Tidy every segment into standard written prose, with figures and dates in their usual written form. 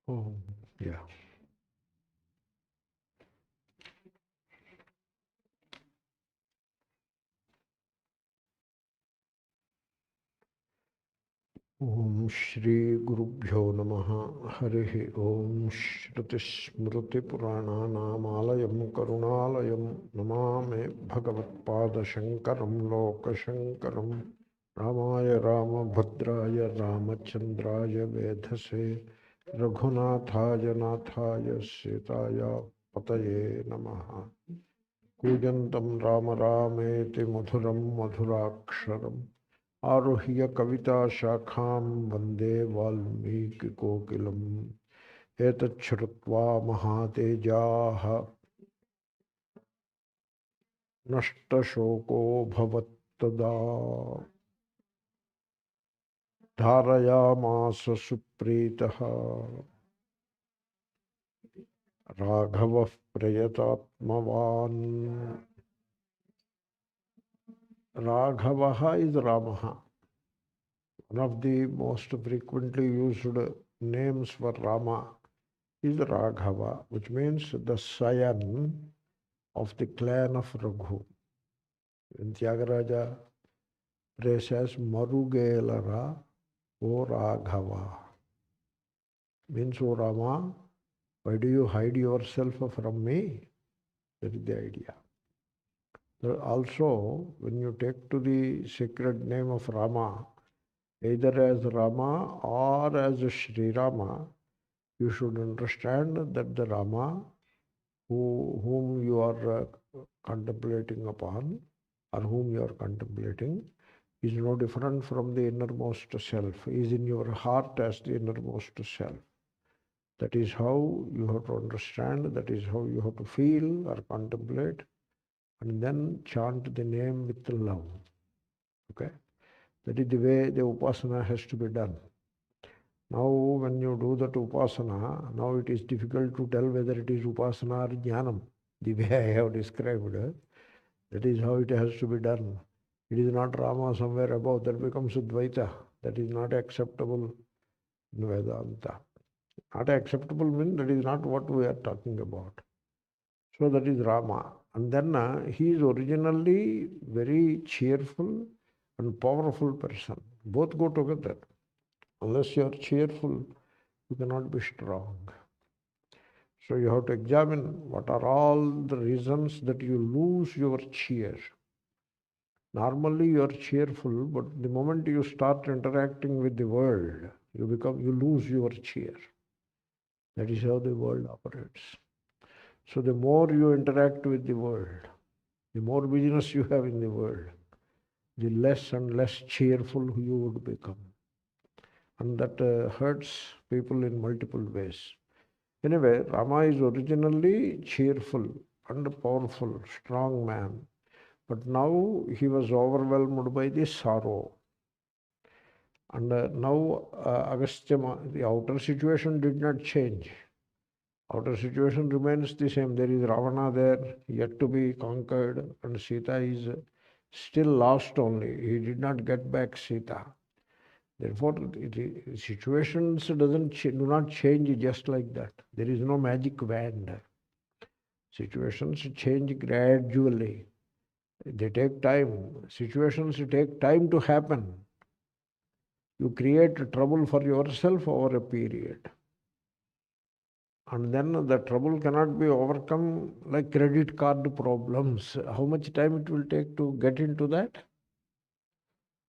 Oh, yeah. Om Shri Gurubhyo Namaha Harihi Om Shruti Smriti Purana Namalayam Karunalayam Namame Bhagavatpada Shankaram Loka Shankaram Ramaya Rama Bhadraya Ramachandraya Vedhase Raghunathaya Nathaya Sitaya Pataye Namaha Kujantam Rama Rameti Madhuram Madhuraksharam आरुह्य कविता शाखां वंदे Valmiki कोकिलम् ētachChrutvā mahātējāḥ naṣṭaśōkō'bhavattadā dhārayāmāsa suprītaḥ rāghavaḥ prayatātmavān. Rāghavaḥ is Ramaha. One of the most frequently used names for Rama is Raghava, which means the scion of the clan of Raghu. In Tyagaraja prays as Marugelara O Raghava. Means, O Rama, why do you hide yourself from me? That is the idea. Also, when you take to the sacred name of Rama, either as Rama or as Sri Rama, you should understand that the Rama whom you are contemplating upon, or whom you are contemplating, is no different from the innermost self, is in your heart as the innermost self. That is how you have to understand, that is how you have to feel or contemplate, and then chant the name with love. Okay? That is the way the upasana has to be done. Now, when you do that upasana, now it is difficult to tell whether it is upasana or jnanam. The way I have described, that is how it has to be done. It is not Rama somewhere above, that becomes Dvaita. That is not acceptable in Vedanta. Not acceptable means that is not what we are talking about. So that is Rama. And then he is originally very cheerful and powerful person. Both go together. Unless you are cheerful, you cannot be strong. So you have to examine what are all the reasons that you lose your cheer. Normally you are cheerful, but the moment you start interacting with the world, you lose your cheer. That is how the world operates. So the more you interact with the world, the more business you have in the world, the less and less cheerful you would become. And that hurts people in multiple ways. Anyway, Rama is originally cheerful and powerful, strong man. But now he was overwhelmed by the sorrow. And now Agastya, the outer situation did not change. Outer situation remains the same. There is Ravana there, yet to be conquered, and Sita is still lost only. He did not get back Sita. Therefore, the situations do not change just like that. There is no magic wand. Situations change gradually. They take time. Situations take time to happen. You create trouble for yourself over a period. And then the trouble cannot be overcome like credit card problems. How much time it will take to get into that?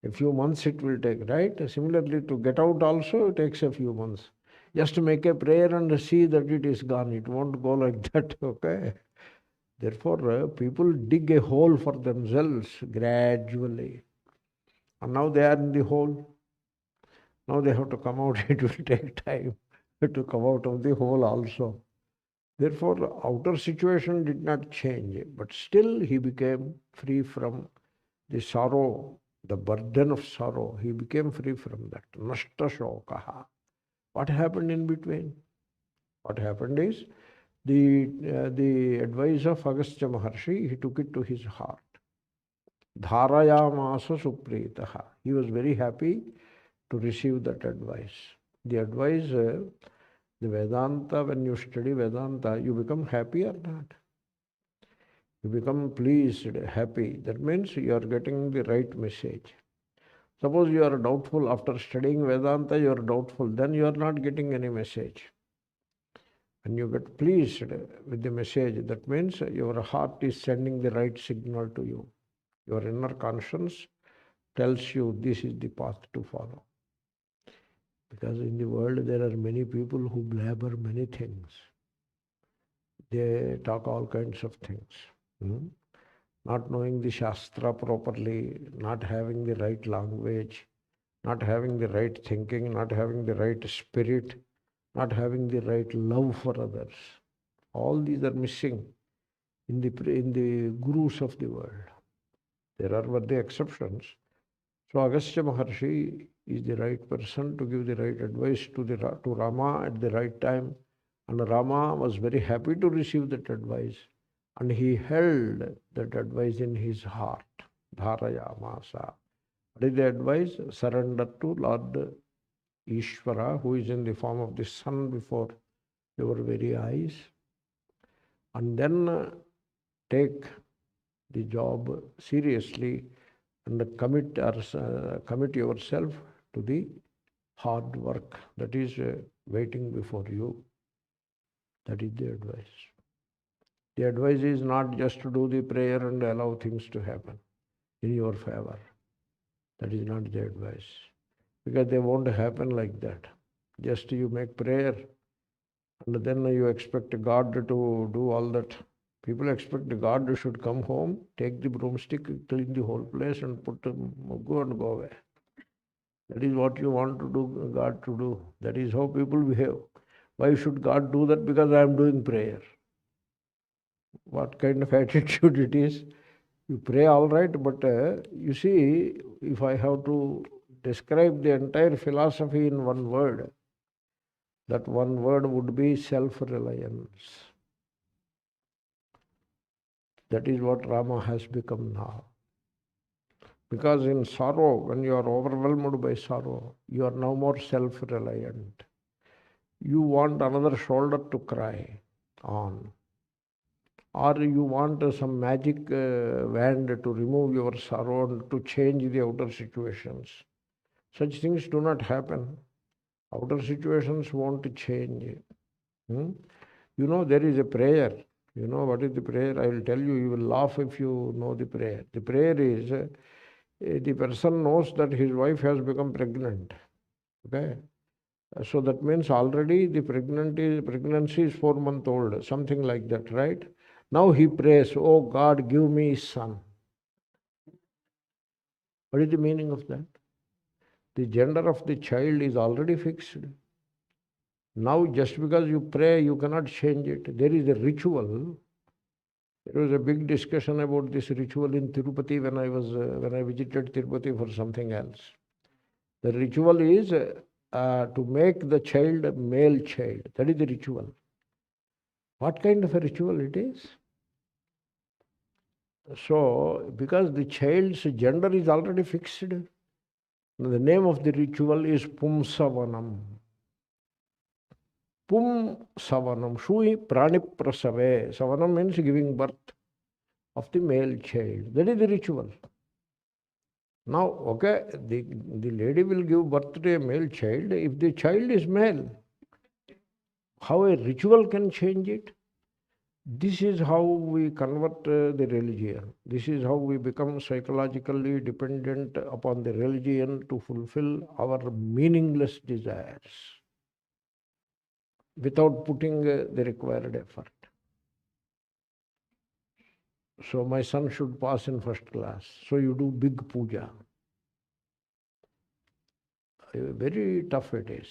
A few months it will take, right? Similarly, to get out also it takes a few months. Just to make a prayer and see that it is gone. It won't go like that, okay? Therefore, people dig a hole for themselves gradually. And now they are in the hole. Now they have to come out. It will take time to come out of the hole also. Therefore, the outer situation did not change, but still he became free from the sorrow, the burden of sorrow. He became free from that. naṣṭaśōkō'bhavattadā. What happened in between? What happened is, the advice of Agastya Maharshi, he took it to his heart. dhārayāmāsa suprītaḥ. He was very happy to receive that advice. The advice The Vedanta, when you study Vedanta, you become happy or not? You become pleased, happy. That means you are getting the right message. Suppose you are doubtful after studying Vedanta, you are doubtful, then you are not getting any message. When you get pleased with the message, that means your heart is sending the right signal to you. Your inner conscience tells you this is the path to follow. Because in the world there are many people who blabber many things. They talk all kinds of things. Not knowing the Shastra properly, not having the right language, not having the right thinking, not having the right spirit, not having the right love for others. All these are missing in the gurus of the world. There are the exceptions. So Agastya Maharshi is the right person to give the right advice to Rama at the right time. And Rama was very happy to receive that advice. And he held that advice in his heart. Dhārayāmāsa. What is the advice? Surrender to Lord Ishvara, who is in the form of the sun before your very eyes. And then take the job seriously and commit yourself to the hard work that is waiting before you. That is the advice. The advice is not just to do the prayer and allow things to happen in your favor. That is not the advice. Because they won't happen like that. Just you make prayer and then you expect God to do all that. People expect God should come home, take the broomstick, clean the whole place and go away. That is what you want to do, God to do. That is how people behave. Why should God do that? Because I am doing prayer. What kind of attitude it is? You pray all right, but you see, if I have to describe the entire philosophy in one word, that one word would be self-reliance. That is what Rama has become now. Because in sorrow, when you are overwhelmed by sorrow, you are no more self-reliant. You want another shoulder to cry on. Or you want some magic wand to remove your sorrow and to change the outer situations. Such things do not happen. Outer situations won't change. You know, there is a prayer. You know what is the prayer? I will tell you, you will laugh if you know the prayer. The prayer is, the person knows that his wife has become pregnant. Okay? So that means already the pregnancy is 4 months old, something like that, right? Now he prays, oh God, give me a son. What is the meaning of that? The gender of the child is already fixed. Now just because you pray, you cannot change it. There is a ritual. There was a big discussion about this ritual in Tirupati when I visited Tirupati for something else. The ritual is to make the child a male child. That is the ritual. What kind of a ritual it is? So, because the child's gender is already fixed, the name of the ritual is Pumsavanam. Pum Savanam, Shui Praniprasave. Savanam means giving birth of the male child. That is the ritual. Now, okay, the lady will give birth to a male child if the child is male. How a ritual can change it? This is how we convert the religion. This is how we become psychologically dependent upon the religion to fulfill our meaningless desires without putting the required effort. So my son should pass in first class. So you do big puja. Very tough it is.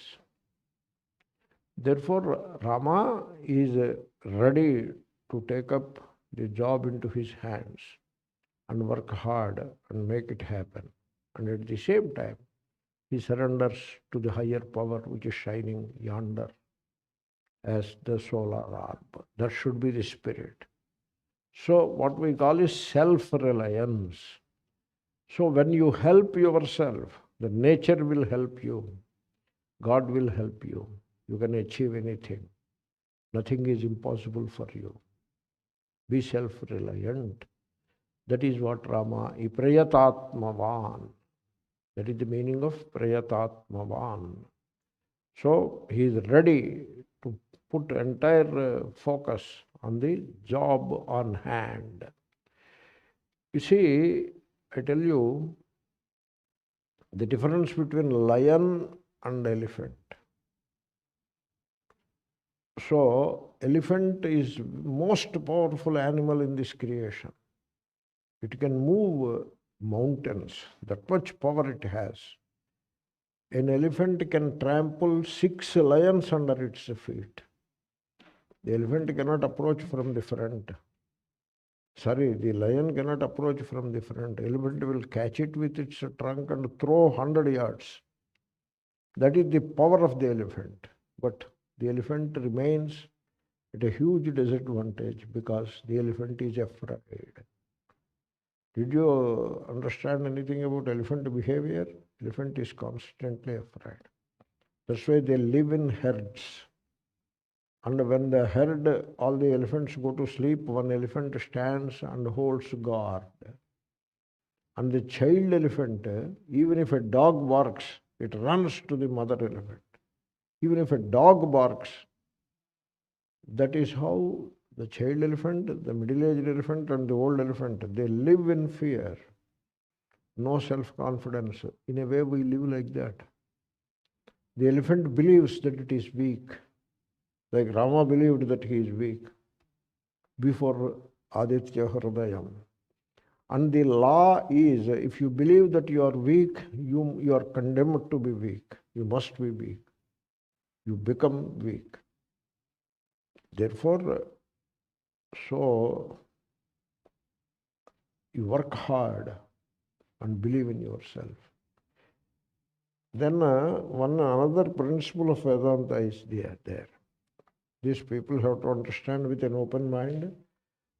Therefore, Rama is ready to take up the job into his hands and work hard and make it happen. And at the same time, he surrenders to the higher power which is shining yonder as the solar orb. That should be the spirit. So what we call is self-reliance. So when you help yourself, the nature will help you. God will help you. You can achieve anything. Nothing is impossible for you. Be self-reliant. That is what Rama is. Prayatātmavān. That is the meaning of prayatātmavān. So he is ready to put entire focus on the job on hand. You see, I tell you, the difference between lion and elephant. So, elephant is most powerful animal in this creation. It can move mountains. That much power it has. An elephant can trample 6 lions under its feet. The elephant cannot approach from the front. The lion cannot approach from the front. Elephant will catch it with its trunk and throw 100 yards. That is the power of the elephant. But the elephant remains at a huge disadvantage because the elephant is afraid. Did you understand anything about elephant behavior? Elephant is constantly afraid. That's why they live in herds. And when the herd, all the elephants go to sleep, one elephant stands and holds guard. And the child elephant, even if a dog barks, it runs to the mother elephant. Even if a dog barks, that is how the child elephant, the middle-aged elephant and the old elephant, they live in fear. No self-confidence. In a way, we live like that. The elephant believes that it is weak. Like Rama believed that he is weak before Aditya Hṛdayam. And the law is, if you believe that you are weak, you are condemned to be weak. You must be weak. You become weak. Therefore, so you work hard and believe in yourself. Then another principle of Vedanta is there. These people have to understand with an open mind.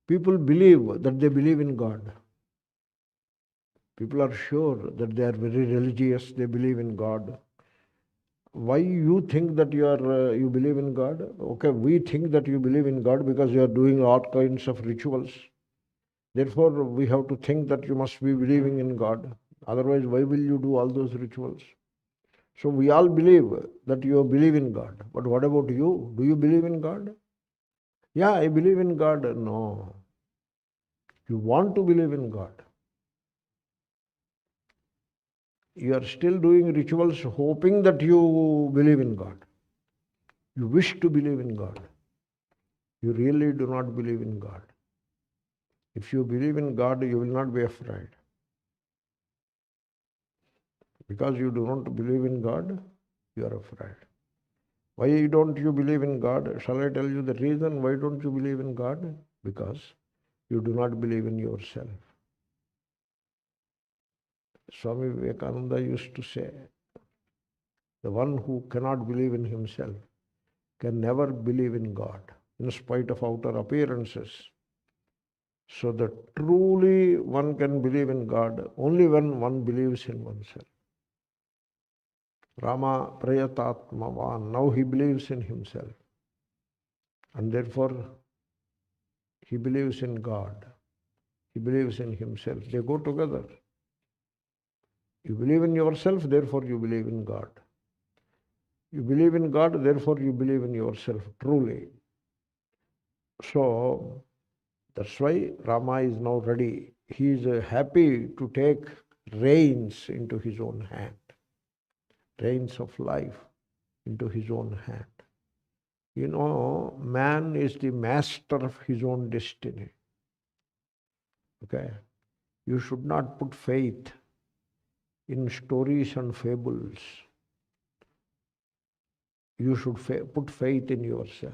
People believe that they believe in God. People are sure that they are very religious, they believe in God. Why you think that you believe in God? Okay, we think that you believe in God because you are doing all kinds of rituals. Therefore, we have to think that you must be believing in God. Otherwise, why will you do all those rituals? So we all believe that you believe in God. But what about you? Do you believe in God? Yeah, I believe in God. No. You want to believe in God. You are still doing rituals hoping that you believe in God. You wish to believe in God. You really do not believe in God. If you believe in God, you will not be afraid. Because you do not believe in God, you are afraid. Why don't you believe in God? Shall I tell you the reason why don't you believe in God? Because you do not believe in yourself. Swami Vivekananda used to say, the one who cannot believe in himself can never believe in God, in spite of outer appearances. So that truly one can believe in God only when one believes in oneself. Rama prayatātmavān, now he believes in himself. And therefore, he believes in God. He believes in himself. They go together. You believe in yourself, therefore you believe in God. You believe in God, therefore you believe in yourself truly. So, that's why Rama is now ready. He is happy to take reins into his own hand. Reins of life into his own hand. You know, man is the master of his own destiny. Okay? You should not put faith in stories and fables. You should put faith in yourself.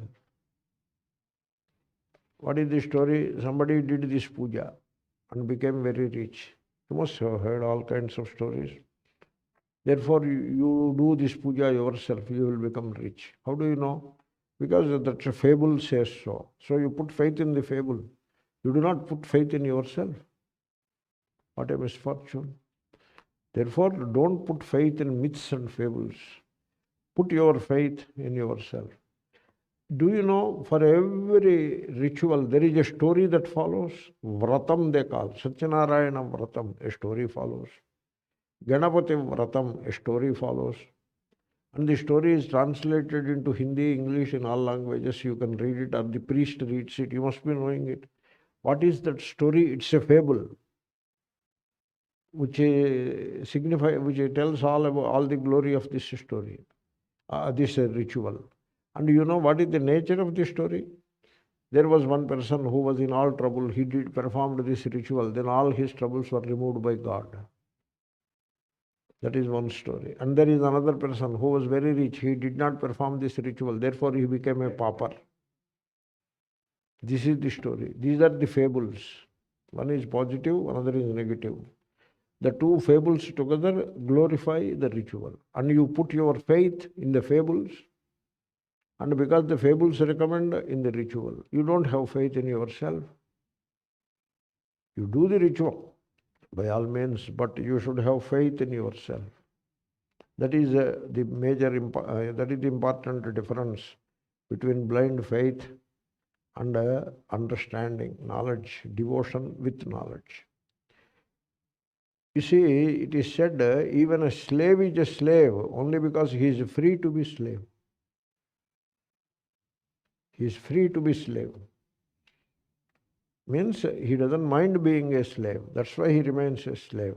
What is the story? Somebody did this puja and became very rich. You must have heard all kinds of stories. Therefore, you do this puja yourself, you will become rich. How do you know? Because that fable says so. So you put faith in the fable. You do not put faith in yourself. What a misfortune. Therefore, don't put faith in myths and fables. Put your faith in yourself. Do you know, for every ritual, there is a story that follows? Vratam they call. Satyanarayana Vratam, a story follows. Ganapati Vratam, a story follows. And the story is translated into Hindi, English, in all languages. You can read it, or the priest reads it. You must be knowing it. What is that story? It's a fable, which tells all about all the glory of this story, this ritual. And you know what is the nature of the story? There was one person who was in all trouble. He performed this ritual. Then all his troubles were removed by God. That is one story. And there is another person who was very rich. He did not perform this ritual. Therefore, he became a pauper. This is the story. These are the fables. One is positive, another is negative. The two fables together glorify the ritual. And you put your faith in the fables. And because the fables recommend in the ritual, you don't have faith in yourself. You do the ritual by all means, but you should have faith in yourself. That is the important difference between blind faith and understanding, knowledge, devotion with knowledge. You see, it is said even a slave is a slave only because he is free to be slave. He is free to be slave. Means he doesn't mind being a slave. That's why he remains a slave.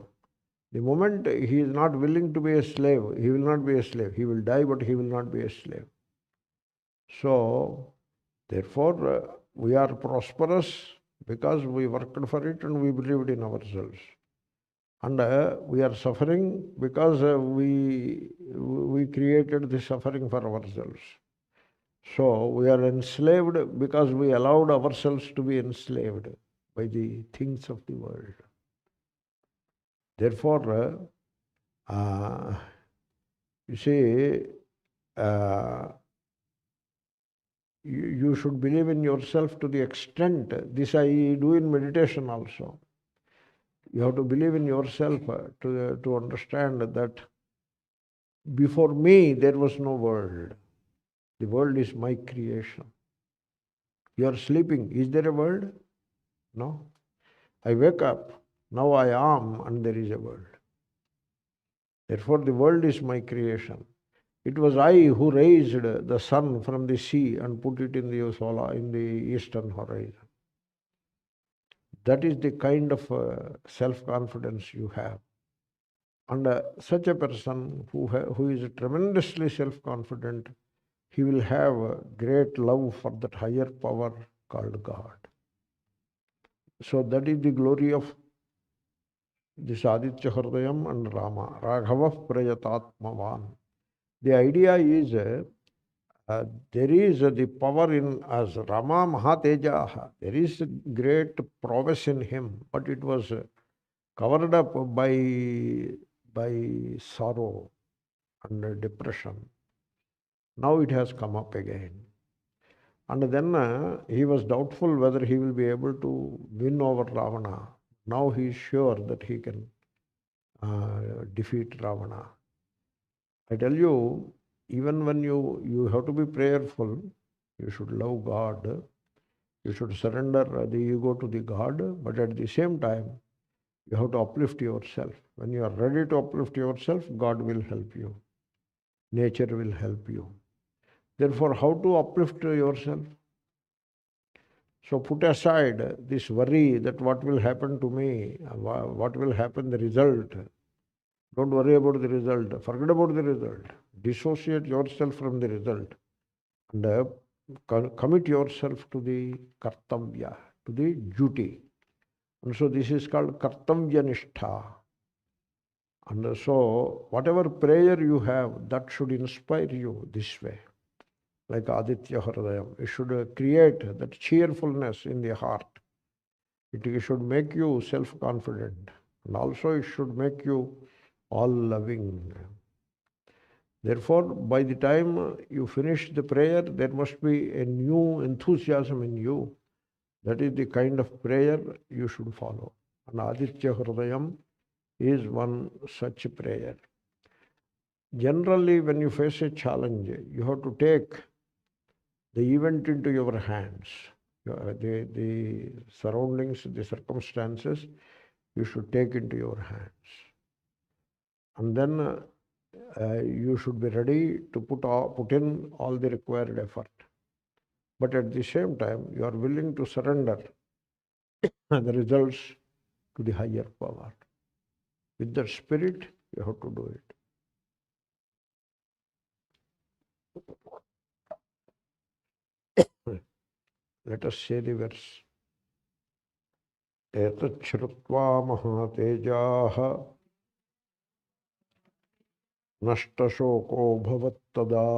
The moment he is not willing to be a slave, he will not be a slave. He will die, but he will not be a slave. So, therefore, we are prosperous because we worked for it and we believed in ourselves. And we are suffering because we created the suffering for ourselves. So we are enslaved because we allowed ourselves to be enslaved by the things of the world. Therefore, you see, you should believe in yourself to the extent, this I do in meditation also. You have to believe in yourself to understand that before me there was no world. The world is my creation. You are sleeping. Is there a world? No. I wake up. Now I am, and there is a world. Therefore, the world is my creation. It was I who raised the sun from the sea and put it in the eastern horizon. That is the kind of self-confidence you have. And such a person who is tremendously self-confident, he will have a great love for that higher power called God. So that is the glory of this Āditya Hṛdayam and Rama. Rāghavaḥ prayatātmavān. The idea is there is the power in us. Rama mahātējāḥ. There is great prowess in him, but it was covered up by sorrow and depression. Now it has come up again. And then he was doubtful whether he will be able to win over Ravana. Now he is sure that he can defeat Ravana. I tell you, even when you have to be prayerful, you should love God, you should surrender the ego to the God, but at the same time, you have to uplift yourself. When you are ready to uplift yourself, God will help you. Nature will help you. Therefore, how to uplift yourself? So put aside this worry that what will happen to me, what will happen, the result. Don't worry about the result. Forget about the result. Dissociate yourself from the result. And commit yourself to the kartavya, to the duty. And so this is called kartavyanishṭha. And so whatever prayer you have, that should inspire you this way. Like Aditya Hṛdayam. It should create that cheerfulness in the heart. It should make you self-confident. And also it should make you all-loving. Therefore, by the time you finish the prayer, there must be a new enthusiasm in you. That is the kind of prayer you should follow. And Aditya Hṛdayam is one such prayer. Generally, when you face a challenge, you have to take the event into your hands. The surroundings, the circumstances, you should take into your hands. And then you should be ready to put in all the required effort. But at the same time, you are willing to surrender the results to the higher power. With that spirit, you have to do it. Let us say the verse. ētachChrutvā mahātējāḥ naṣṭaśōkō'bhavattadā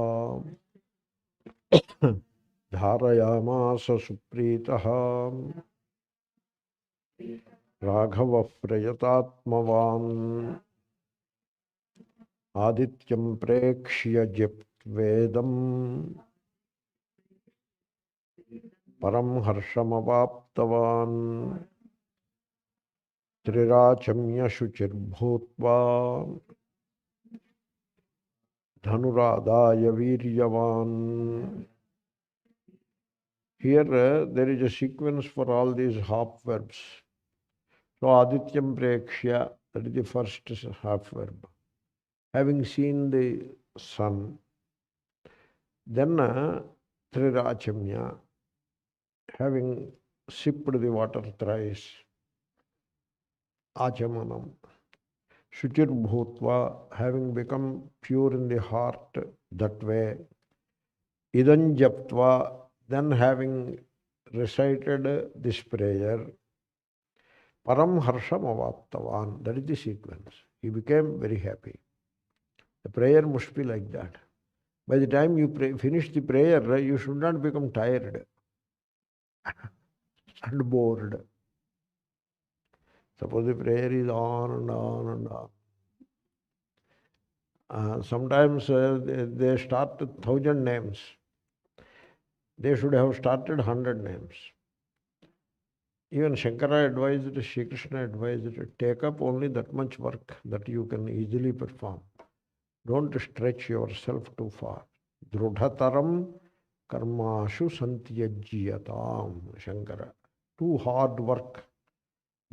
dhārayāmāsa suprītaḥ rāghavaḥ prayatātmavān ādityaṃ prēkṣya japtvedam paraṃ harṣamavāptavān trirāchamya śuchirbhūtvā dhanurādāya vīryavān. Here there is a sequence for all these half verbs. So ādityaṃ prēkṣya, that is the first half verb. Having seen the sun, then trirāchamya, having sipped the water thrice, āchamanam, śuchirbhūtvā, having become pure in the heart, that way, japtvā, then having recited this prayer, paraṃ harṣamavāptavān, that is the sequence. He became very happy. The prayer must be like that. By the time you finish the prayer, you should not become tired and bored. Suppose the prayer is on and on and on. Sometimes they start 1,000 names. They should have started 100 names. Even Shankara advised, Sri Krishna advised, take up only that much work that you can easily perform. Don't stretch yourself too far. Drudhataram karmashu santyajyatam, Shankara. Too hard work.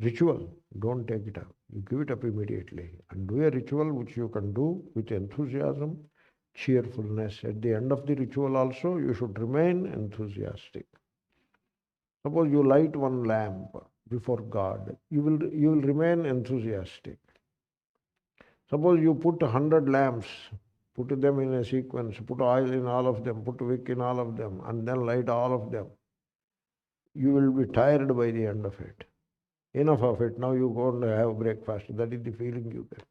Ritual, don't take it up. You give it up immediately. And do a ritual which you can do with enthusiasm, cheerfulness. At the end of the ritual also, you should remain enthusiastic. Suppose you light one lamp before God, you will remain enthusiastic. Suppose you put 100 lamps, put them in a sequence, put oil in all of them, put wick in all of them, and then light all of them. You will be tired by the end of it. Enough of it, now you go and have breakfast. That is the feeling you get.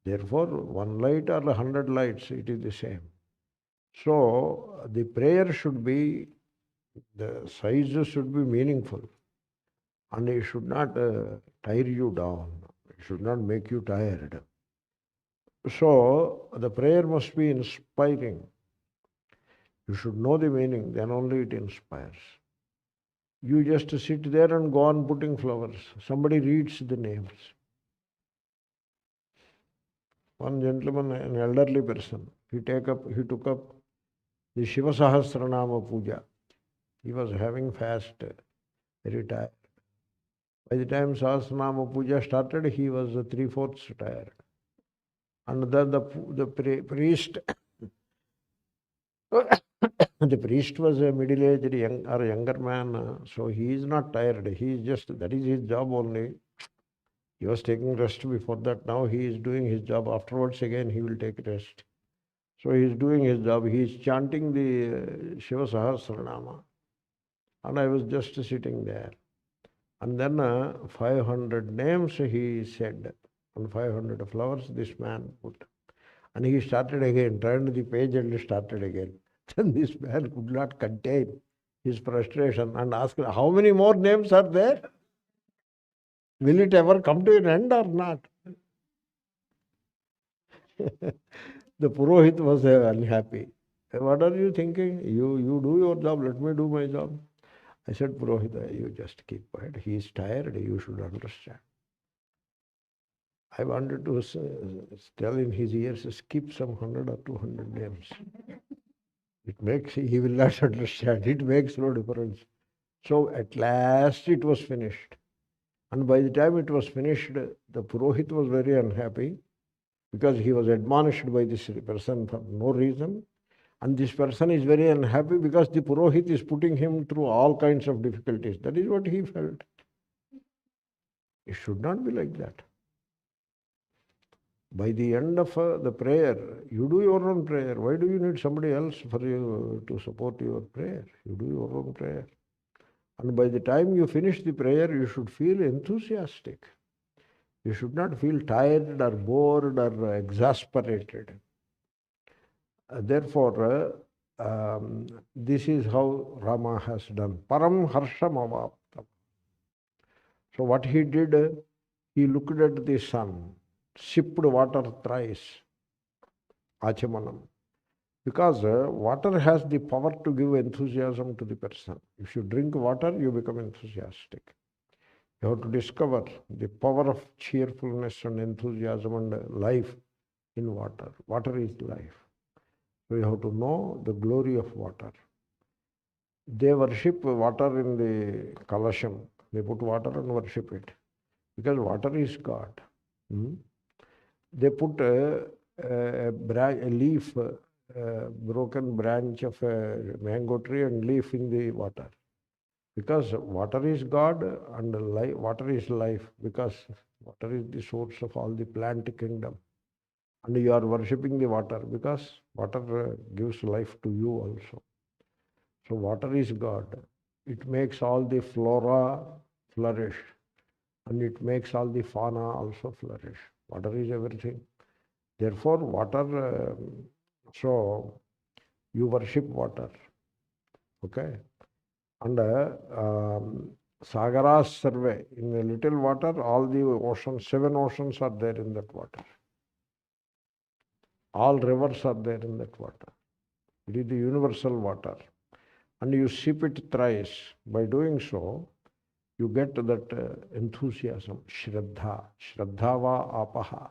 Therefore, one light or 100 lights, it is the same. So, the prayer should be, the size should be meaningful. And it should not tire you down. It should not make you tired. So, the prayer must be inspiring. You should know the meaning, then only it inspires. You just sit there and go on putting flowers. Somebody reads the names. One gentleman, an elderly person, he took up the Shiva Sahasranama Puja. He was having fast, very tired. By the time Sahasranama Puja started, he was 3/4 tired. And then the priest, the priest was a middle-aged younger man, so he is not tired. He is just, that is his job only. He was taking rest before that. Now he is doing his job. Afterwards again he will take rest. So he is doing his job. He is chanting the Shiva Sahasranama. And I was just sitting there. And then 500 names he said. And 500 flowers this man put. And he started again, turned the page and started again. Then this man could not contain his frustration and asked, how many more names are there? Will it ever come to an end or not? The Purohit was unhappy. What are you thinking? You do your job, let me do my job. I said, Purohita, you just keep quiet. He is tired, you should understand. I wanted to tell in his ears, skip some 100 or 200 names. He will not understand. It makes no difference. So at last it was finished. And by the time it was finished, the Purohit was very unhappy because he was admonished by this person for no reason. And this person is very unhappy because the Purohit is putting him through all kinds of difficulties. That is what he felt. It should not be like that. By the end of the prayer, you do your own prayer. Why do you need somebody else for you to support your prayer? You do your own prayer. And by the time you finish the prayer, you should feel enthusiastic. You should not feel tired or bored or exasperated. Therefore, this is how Rama has done. Paraṃ harṣamavāptavān. So what he did, he looked at the sun, sipped water thrice, achamanam. Because water has the power to give enthusiasm to the person. If you drink water, you become enthusiastic. You have to discover the power of cheerfulness and enthusiasm and life in water. Water is life. So you have to know the glory of water. They worship water in the kalasham. They put water and worship it. Because water is God. They put a leaf, broken branch of a mango tree and leaf in the water. Because water is God and water is life. Because water is the source of all the plant kingdom. And you are worshipping the water because water gives life to you also. So water is God. It makes all the flora flourish. And it makes all the fauna also flourish. Water is everything. Therefore, water, so you worship water. Okay? And Sagaras survey, in a little water, all the oceans, 7 oceans are there in that water. All rivers are there in that water. It is the universal water. And you sip it thrice. By doing so, you get that enthusiasm, shraddha. Shraddha va apaha.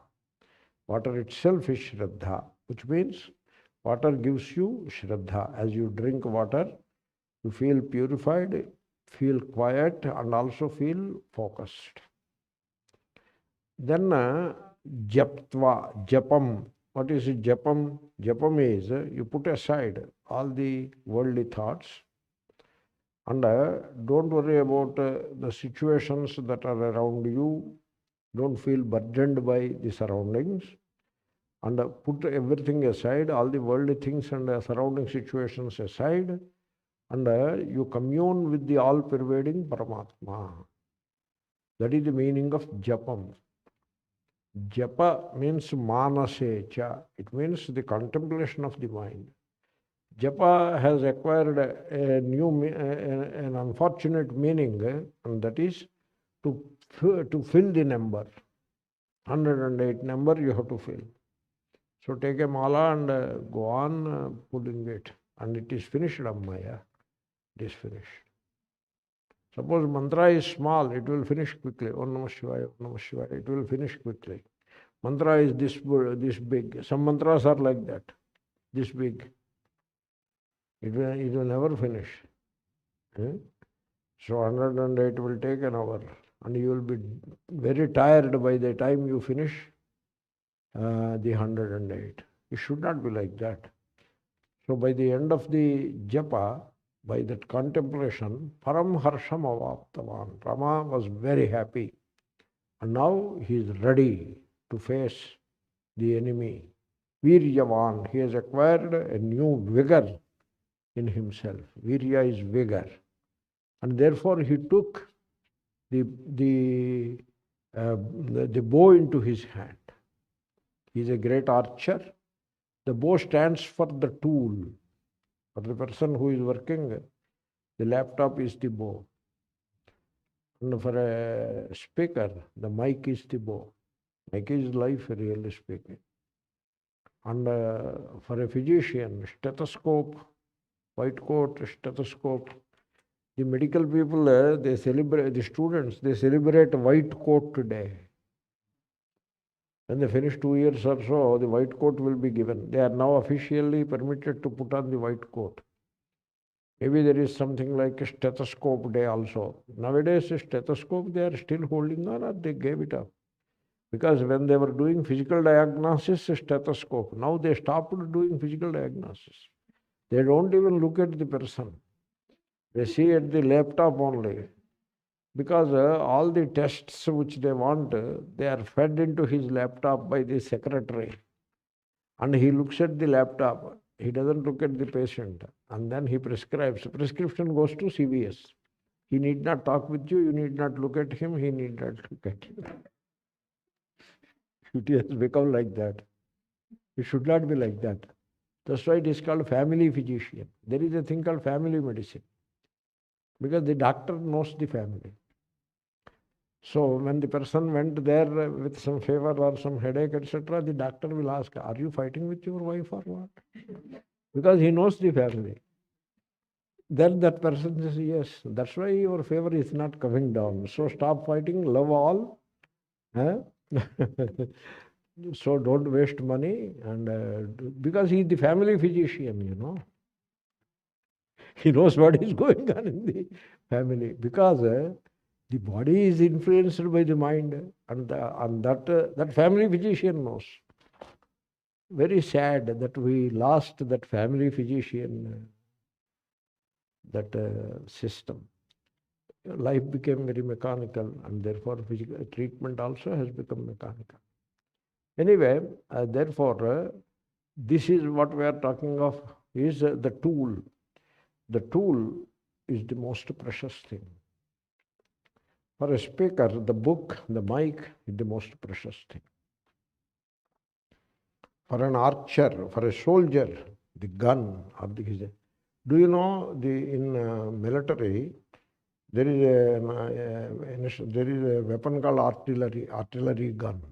Water itself is shraddha, which means water gives you shraddha. As you drink water, you feel purified, feel quiet, and also feel focused. Then japtvā, japam. What is japam? Japam is you put aside all the worldly thoughts and don't worry about the situations that are around you. Don't feel burdened by the surroundings and put everything aside, all the worldly things and surrounding situations aside, and you commune with the all-pervading Paramatma. That is the meaning of japam. Japa means manasecha. It means the contemplation of the mind. Japa has acquired an unfortunate meaning, and that is to fill the number. 108 number you have to fill. So take a mala and go on pulling it, and it is finished, Ammaya. It is finished. Suppose mantra is small, it will finish quickly. Om Namah Shivaya, Om Namah Shivaya. It will finish quickly. Mantra is this big. Some mantras are like that, this big. It will never finish. So 108 will take an hour, and you will be very tired by the time you finish the 108. It should not be like that. So by the end of the japa, by that contemplation, paraṃ harṣamavāptavān. Rama was very happy. And now he is ready to face the enemy. Vīryavān. He has acquired a new vigor in himself. Virya is vigor. And therefore he took the bow into his hand. He is a great archer. The bow stands for the tool. For the person who is working, the laptop is the bow. And for a speaker, the mic is the bow. Mic is life, really speaking. And for a physician, stethoscope, white coat, stethoscope. The medical people, they celebrate, the students, they celebrate white coat day. When they finish 2 years or so, the white coat will be given. They are now officially permitted to put on the white coat. Maybe there is something like a stethoscope day also. Nowadays, a stethoscope they are still holding on, or they gave it up. Because when they were doing physical diagnosis, a stethoscope. Now they stopped doing physical diagnosis. They don't even look at the person. They see at the laptop only. Because all the tests which they want, they are fed into his laptop by the secretary. And he looks at the laptop. He doesn't look at the patient. And then he prescribes. Prescription goes to CVS. He need not talk with you. You need not look at him. He need not look at you. It has become like that. It should not be like that. That's why it is called family physician. There is a thing called family medicine. Because the doctor knows the family. So when the person went there with some fever or some headache, etc., the doctor will ask, are you fighting with your wife or what? Because he knows the family. Then that person says, yes, that's why your fever is not coming down. So stop fighting, love all. So don't waste money. And because he is the family physician, you know. He knows what is going on in the family. Because the body is influenced by the mind, and that family physician knows. Very sad that we lost that family physician, that system. Life became very mechanical, and therefore physical treatment also has become mechanical. Anyway, therefore, this is what we are talking of, is the tool. The tool is the most precious thing. For a speaker, the book, the mic is the most precious thing. For an archer, for a soldier, the gun or the... Do you know in military, there is a weapon called artillery gun.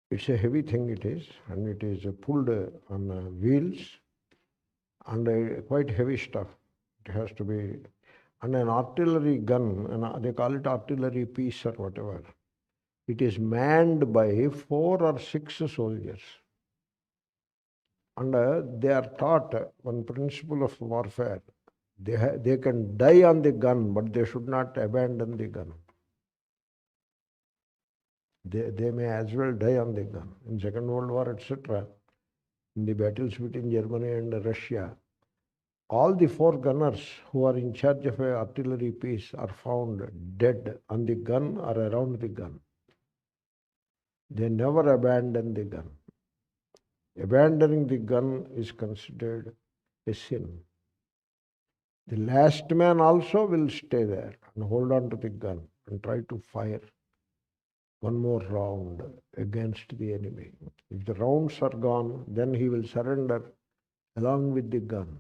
It's a heavy thing it is, and it is pulled on wheels, and quite heavy stuff. It has to be... And an artillery gun, and they call it artillery piece or whatever, it is manned by 4 or 6 soldiers. And they are taught one principle of warfare. They can die on the gun, but they should not abandon the gun. They may as well die on the gun. In Second World War, etc., in the battles between Germany and Russia, all the 4 gunners who are in charge of an artillery piece are found dead on the gun or around the gun. They never abandon the gun. Abandoning the gun is considered a sin. The last man also will stay there and hold on to the gun and try to fire one more round against the enemy. If the rounds are gone, then he will surrender along with the gun.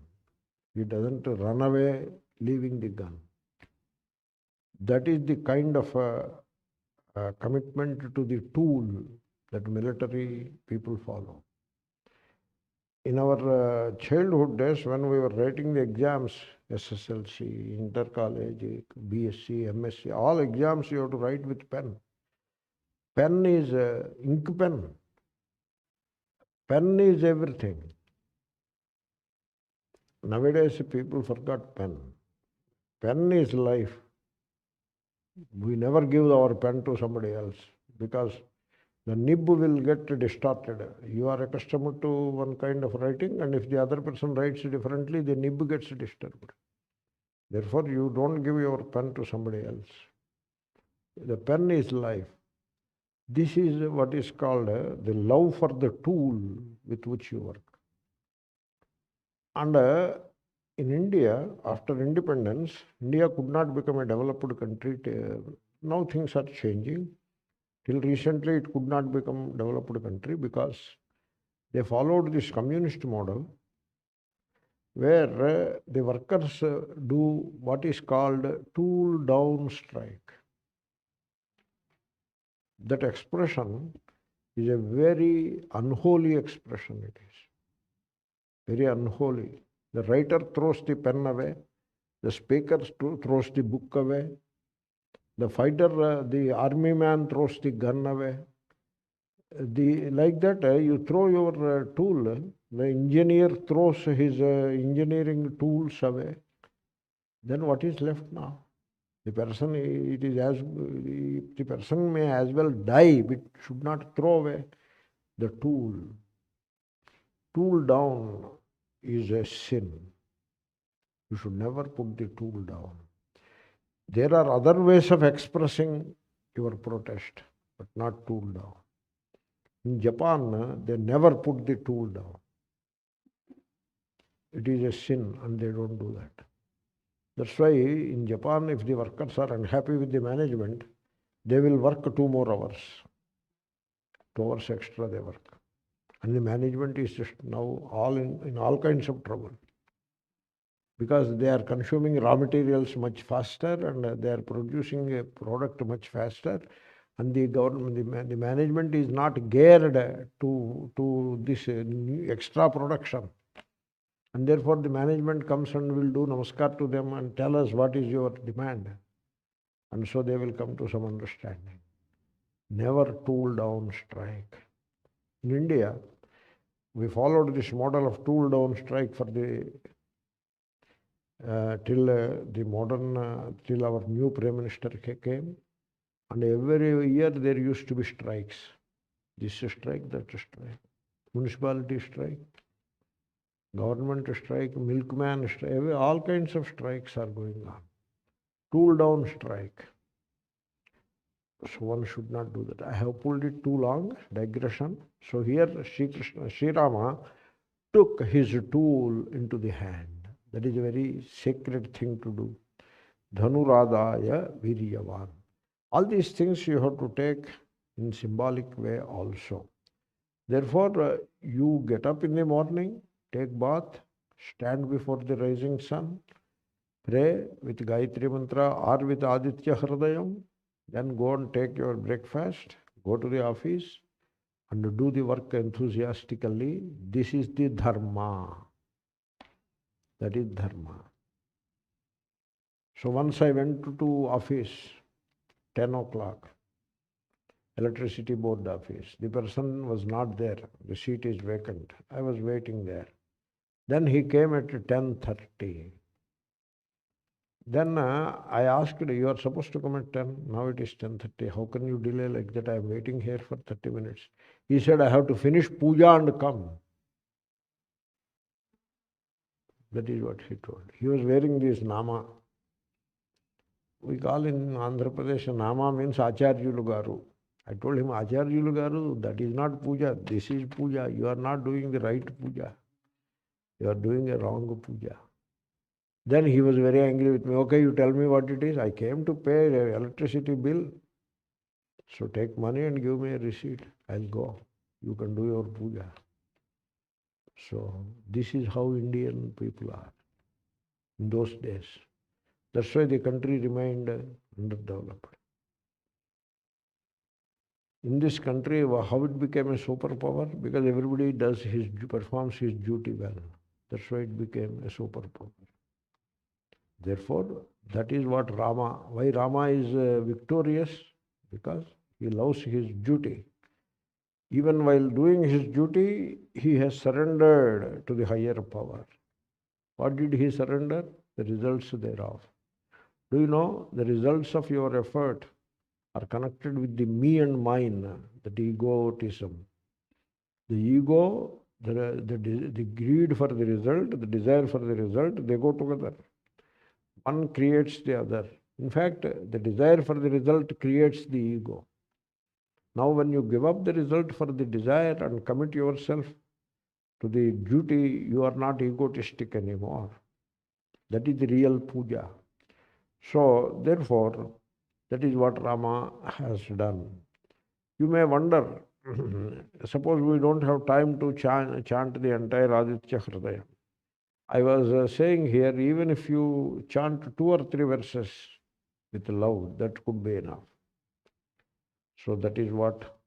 He doesn't run away leaving the gun. That is the kind of commitment to the tool that military people follow. In our childhood days, when we were writing the exams, SSLC, inter-college, BSc, MSc, all exams you have to write with pen. Pen is ink pen. Pen is everything. Nowadays, people forgot pen. Pen is life. We never give our pen to somebody else because the nib will get distorted. You are accustomed to one kind of writing, and if the other person writes differently, the nib gets disturbed. Therefore, you don't give your pen to somebody else. The pen is life. This is what is called the love for the tool with which you work. And in India, after independence, India could not become a developed country. Now things are changing. Till recently, it could not become a developed country because they followed this communist model where the workers do what is called tool down strike. That expression is a very unholy expression, it is. Very unholy. The writer throws the pen away, the speaker throws the book away, the fighter, the army man throws the gun away, Like that, you throw your tool, the engineer throws his engineering tools away, then what is left now? The person, the person may as well die, but should not throw away the tool. Tool down is a sin. You should never put the tool down. There are other ways of expressing your protest, but not tool down. In Japan, they never put the tool down. It is a sin, and they don't do that. That's why in Japan, if the workers are unhappy with the management, they will work 2 more hours. 2 hours extra they work. And the management is just now all in all kinds of trouble. Because they are consuming raw materials much faster and they are producing a product much faster. And the government, the management is not geared to this extra production. And therefore the management comes and will do namaskar to them and tell us what is your demand. And so they will come to some understanding. Never tool down strike. In India, we followed this model of tool down strike for the till our new Prime Minister came. And every year there used to be strikes. This strike, that strike. Municipality strike. Government strike, milkman strike, all kinds of strikes are going on. Tool down strike. So one should not do that. I have pulled it too long, digression. So here Sri Rama took his tool into the hand. That is a very sacred thing to do. Dhanurādāya, vīryavān. All these things you have to take in symbolic way also. Therefore, you get up in the morning, take bath, stand before the rising sun, pray with Gayatri Mantra or with Aditya Hṛdayam, then go and take your breakfast, go to the office and do the work enthusiastically. This is the dharma. That is dharma. So once I went to office, 10 o'clock, electricity board office. The person was not there. The seat is vacant. I was waiting there. Then he came at 10:30. Then I asked, you are supposed to come at 10. Now it is 10:30. How can you delay like that? I am waiting here for 30 minutes. He said, I have to finish puja and come. That is what he told. He was wearing this nama. We call in Andhra Pradesh, nama means Acharyulu Garu. I told him, Acharyulu Garu, that is not puja. This is puja. You are not doing the right puja. You are doing a wrong puja. Then he was very angry with me. Okay, you tell me what it is. I came to pay the electricity bill. So take money and give me a receipt. I'll go. You can do your puja. So this is how Indian people are in those days. That's why the country remained underdeveloped. In this country, how it became a superpower? Because everybody performs his duty well. That's why it became a superpower. Therefore, that is what Rama, why Rama is victorious? Because he loves his duty. Even while doing his duty, he has surrendered to the higher power. What did he surrender? The results thereof. Do you know the results of your effort are connected with the me and mine, the egotism. The ego, the greed for the result, the desire for the result, they go together. One creates the other. In fact, the desire for the result creates the ego. Now when you give up the result for the desire and commit yourself to the duty, you are not egotistic anymore. That is the real puja. So therefore, that is what Rama has done. You may wonder, suppose we don't have time to chant the entire Āditya Hṛdayam. I was saying here, even if you chant 2 or 3 verses with love, that could be enough. So that is what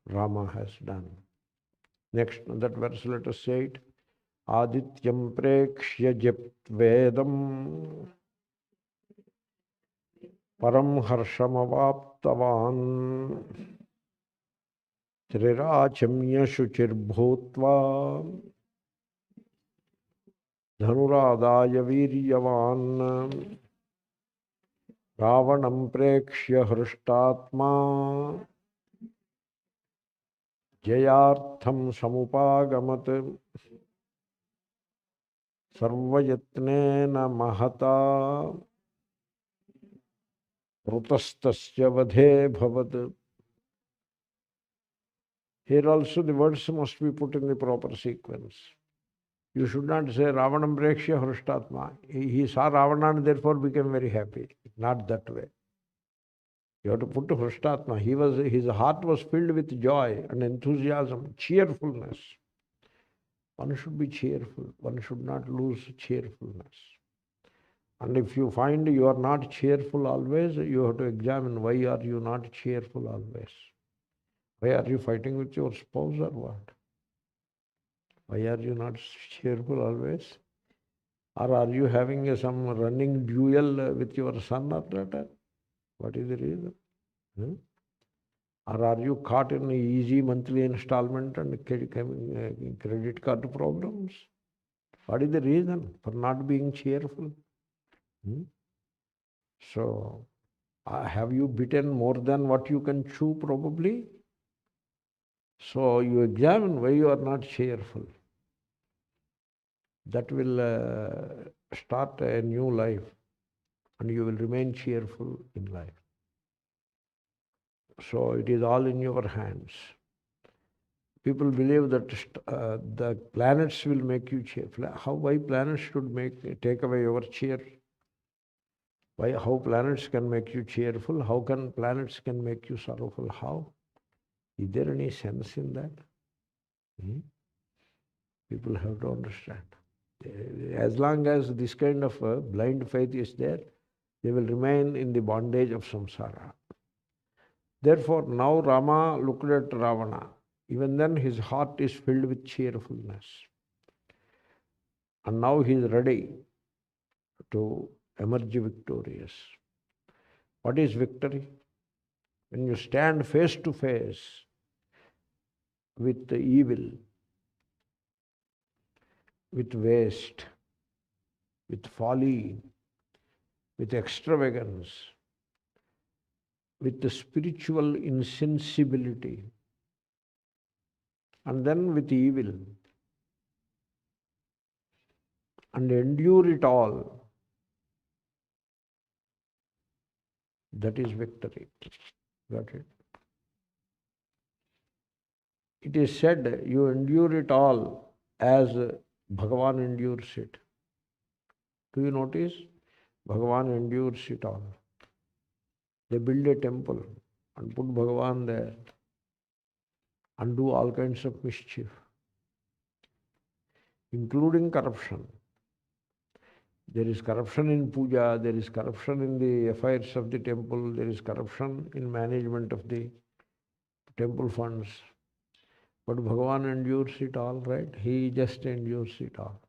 Rama has done. Next, that verse, let us say it. Ādityaṃ prēkṣya japtvvedam paraṃ harṣamavāptavān trirāchamya śuchirbhūtvā dhanurādāya vīryavān rāvanam prēkṣya hṛṣtātmā jayārtham samupāgamat sarvayatnena mahātā rutastasya vadhe ētachChrutvā. Here also the words must be put in the proper sequence. You should not say Ravanam Prekshya Hṛṣtātmā. He saw Ravana and therefore became very happy. Not that way. You have to put Hṛṣtātmā. His heart was filled with joy and enthusiasm, cheerfulness. One should be cheerful. One should not lose cheerfulness. And if you find you are not cheerful always, you have to examine why are you not cheerful always. Why are you fighting with your spouse or what? Why are you not cheerful always? Or are you having some running duel with your son or daughter? What is the reason? Or are you caught in easy monthly installment and credit card problems? What is the reason for not being cheerful? So, have you bitten more than what you can chew probably? So you examine why you are not cheerful. That will start a new life and you will remain cheerful in life. So it is all in your hands. People believe that the planets will make you cheerful. Why planets should take away your cheer? How planets can make you cheerful? How can planets can make you sorrowful? How? Is there any sense in that? People have to understand. As long as this kind of blind faith is there, they will remain in the bondage of samsara. Therefore, now Rama looked at Ravana. Even then his heart is filled with cheerfulness. And now he is ready to emerge victorious. What is victory? When you stand face to face with the evil, with waste, with folly, with extravagance, with the spiritual insensibility, and then with evil, and endure it all, that is victory. Got it? It is said, you endure it all as Bhagavan endures it. Do you notice? Bhagavan endures it all. They build a temple and put Bhagavan there and do all kinds of mischief, including corruption. There is corruption in puja, there is corruption in the affairs of the temple, there is corruption in management of the temple funds. But Bhagavan endures it all, right? He just endures it all.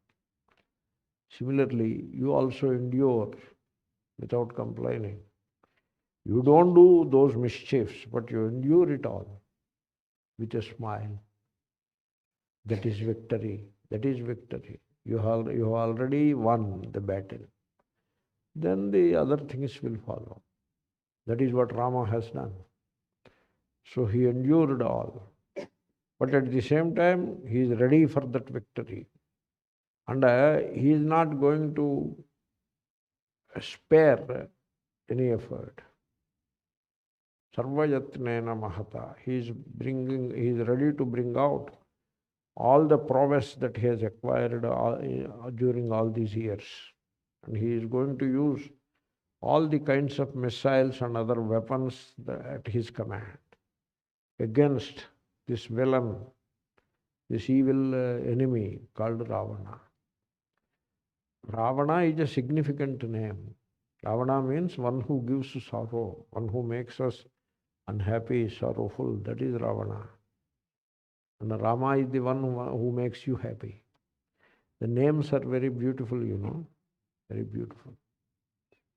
Similarly, you also endure without complaining. You don't do those mischiefs, but you endure it all with a smile. That is victory. That is victory. You have already won the battle. Then the other things will follow. That is what Rama has done. So he endured all. But at the same time, he is ready for that victory. And he is not going to spare any effort. Sarvayatnena mahātā. He is ready to bring out all the prowess that he has acquired during all these years. And he is going to use all the kinds of missiles and other weapons at his command against this villain, this evil enemy called Ravana. Ravana is a significant name. Ravana means one who gives sorrow, one who makes us unhappy, sorrowful. That is Ravana. And Rama is the one who makes you happy. The names are very beautiful, very beautiful.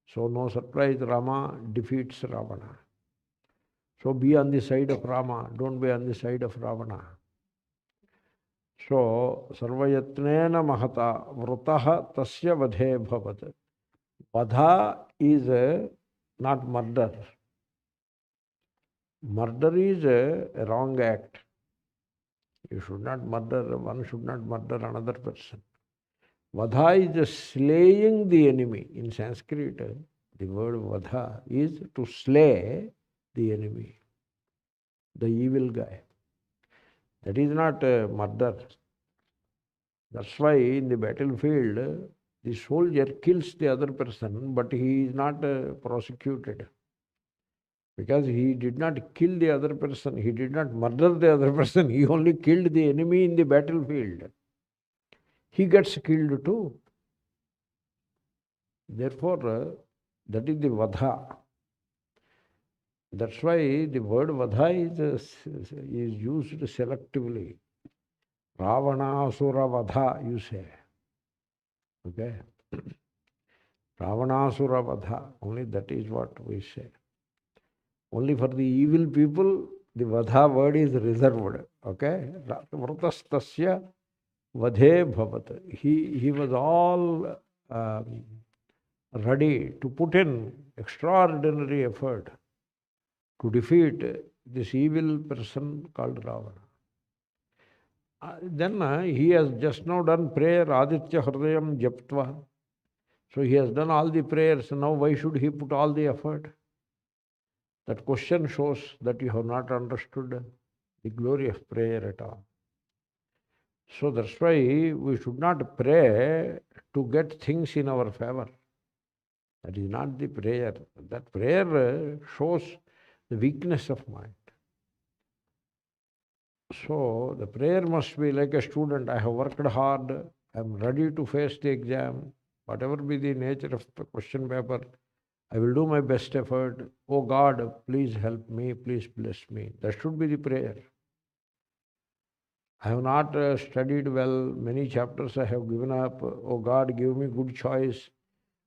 So no surprise, Rama defeats Ravana. So be on the side of Rama, don't be on the side of Ravana. So sarvayatnena mahata vrutaha tasya vadhe ētachChrutvā. Vadha is not murder. Murder is a wrong act. You should not murder, one should not murder another person. Vadha is slaying the enemy. In Sanskrit, the word vadha is to slay the enemy, the evil guy. That is not murder. That's why in the battlefield, the soldier kills the other person, but he is not prosecuted. Because he did not kill the other person, he did not murder the other person, he only killed the enemy in the battlefield. He gets killed too. Therefore, that is the vadha. That's why the word vadha is used selectively. Ravanasura vadha, you say. Okay? Ravanasura vadha, only that is what we say. Only for the evil people, the vadha word is reserved. Okay? Vratastasya vadhe ētachChrutvā. He was all ready to put in extraordinary effort to defeat this evil person called Ravana. Then he has just now done prayer, Āditya Hṛdayam japtvā. So he has done all the prayers. Now why should he put all the effort? That question shows that you have not understood the glory of prayer at all. So that's why we should not pray to get things in our favor. That is not the prayer. That prayer shows the weakness of mind. So the prayer must be like a student. I have worked hard. I am ready to face the exam. Whatever be the nature of the question paper, I will do my best effort. Oh God, please help me, please bless me. That should be the prayer. I have not studied well. Many chapters I have given up. Oh God, give me good choice.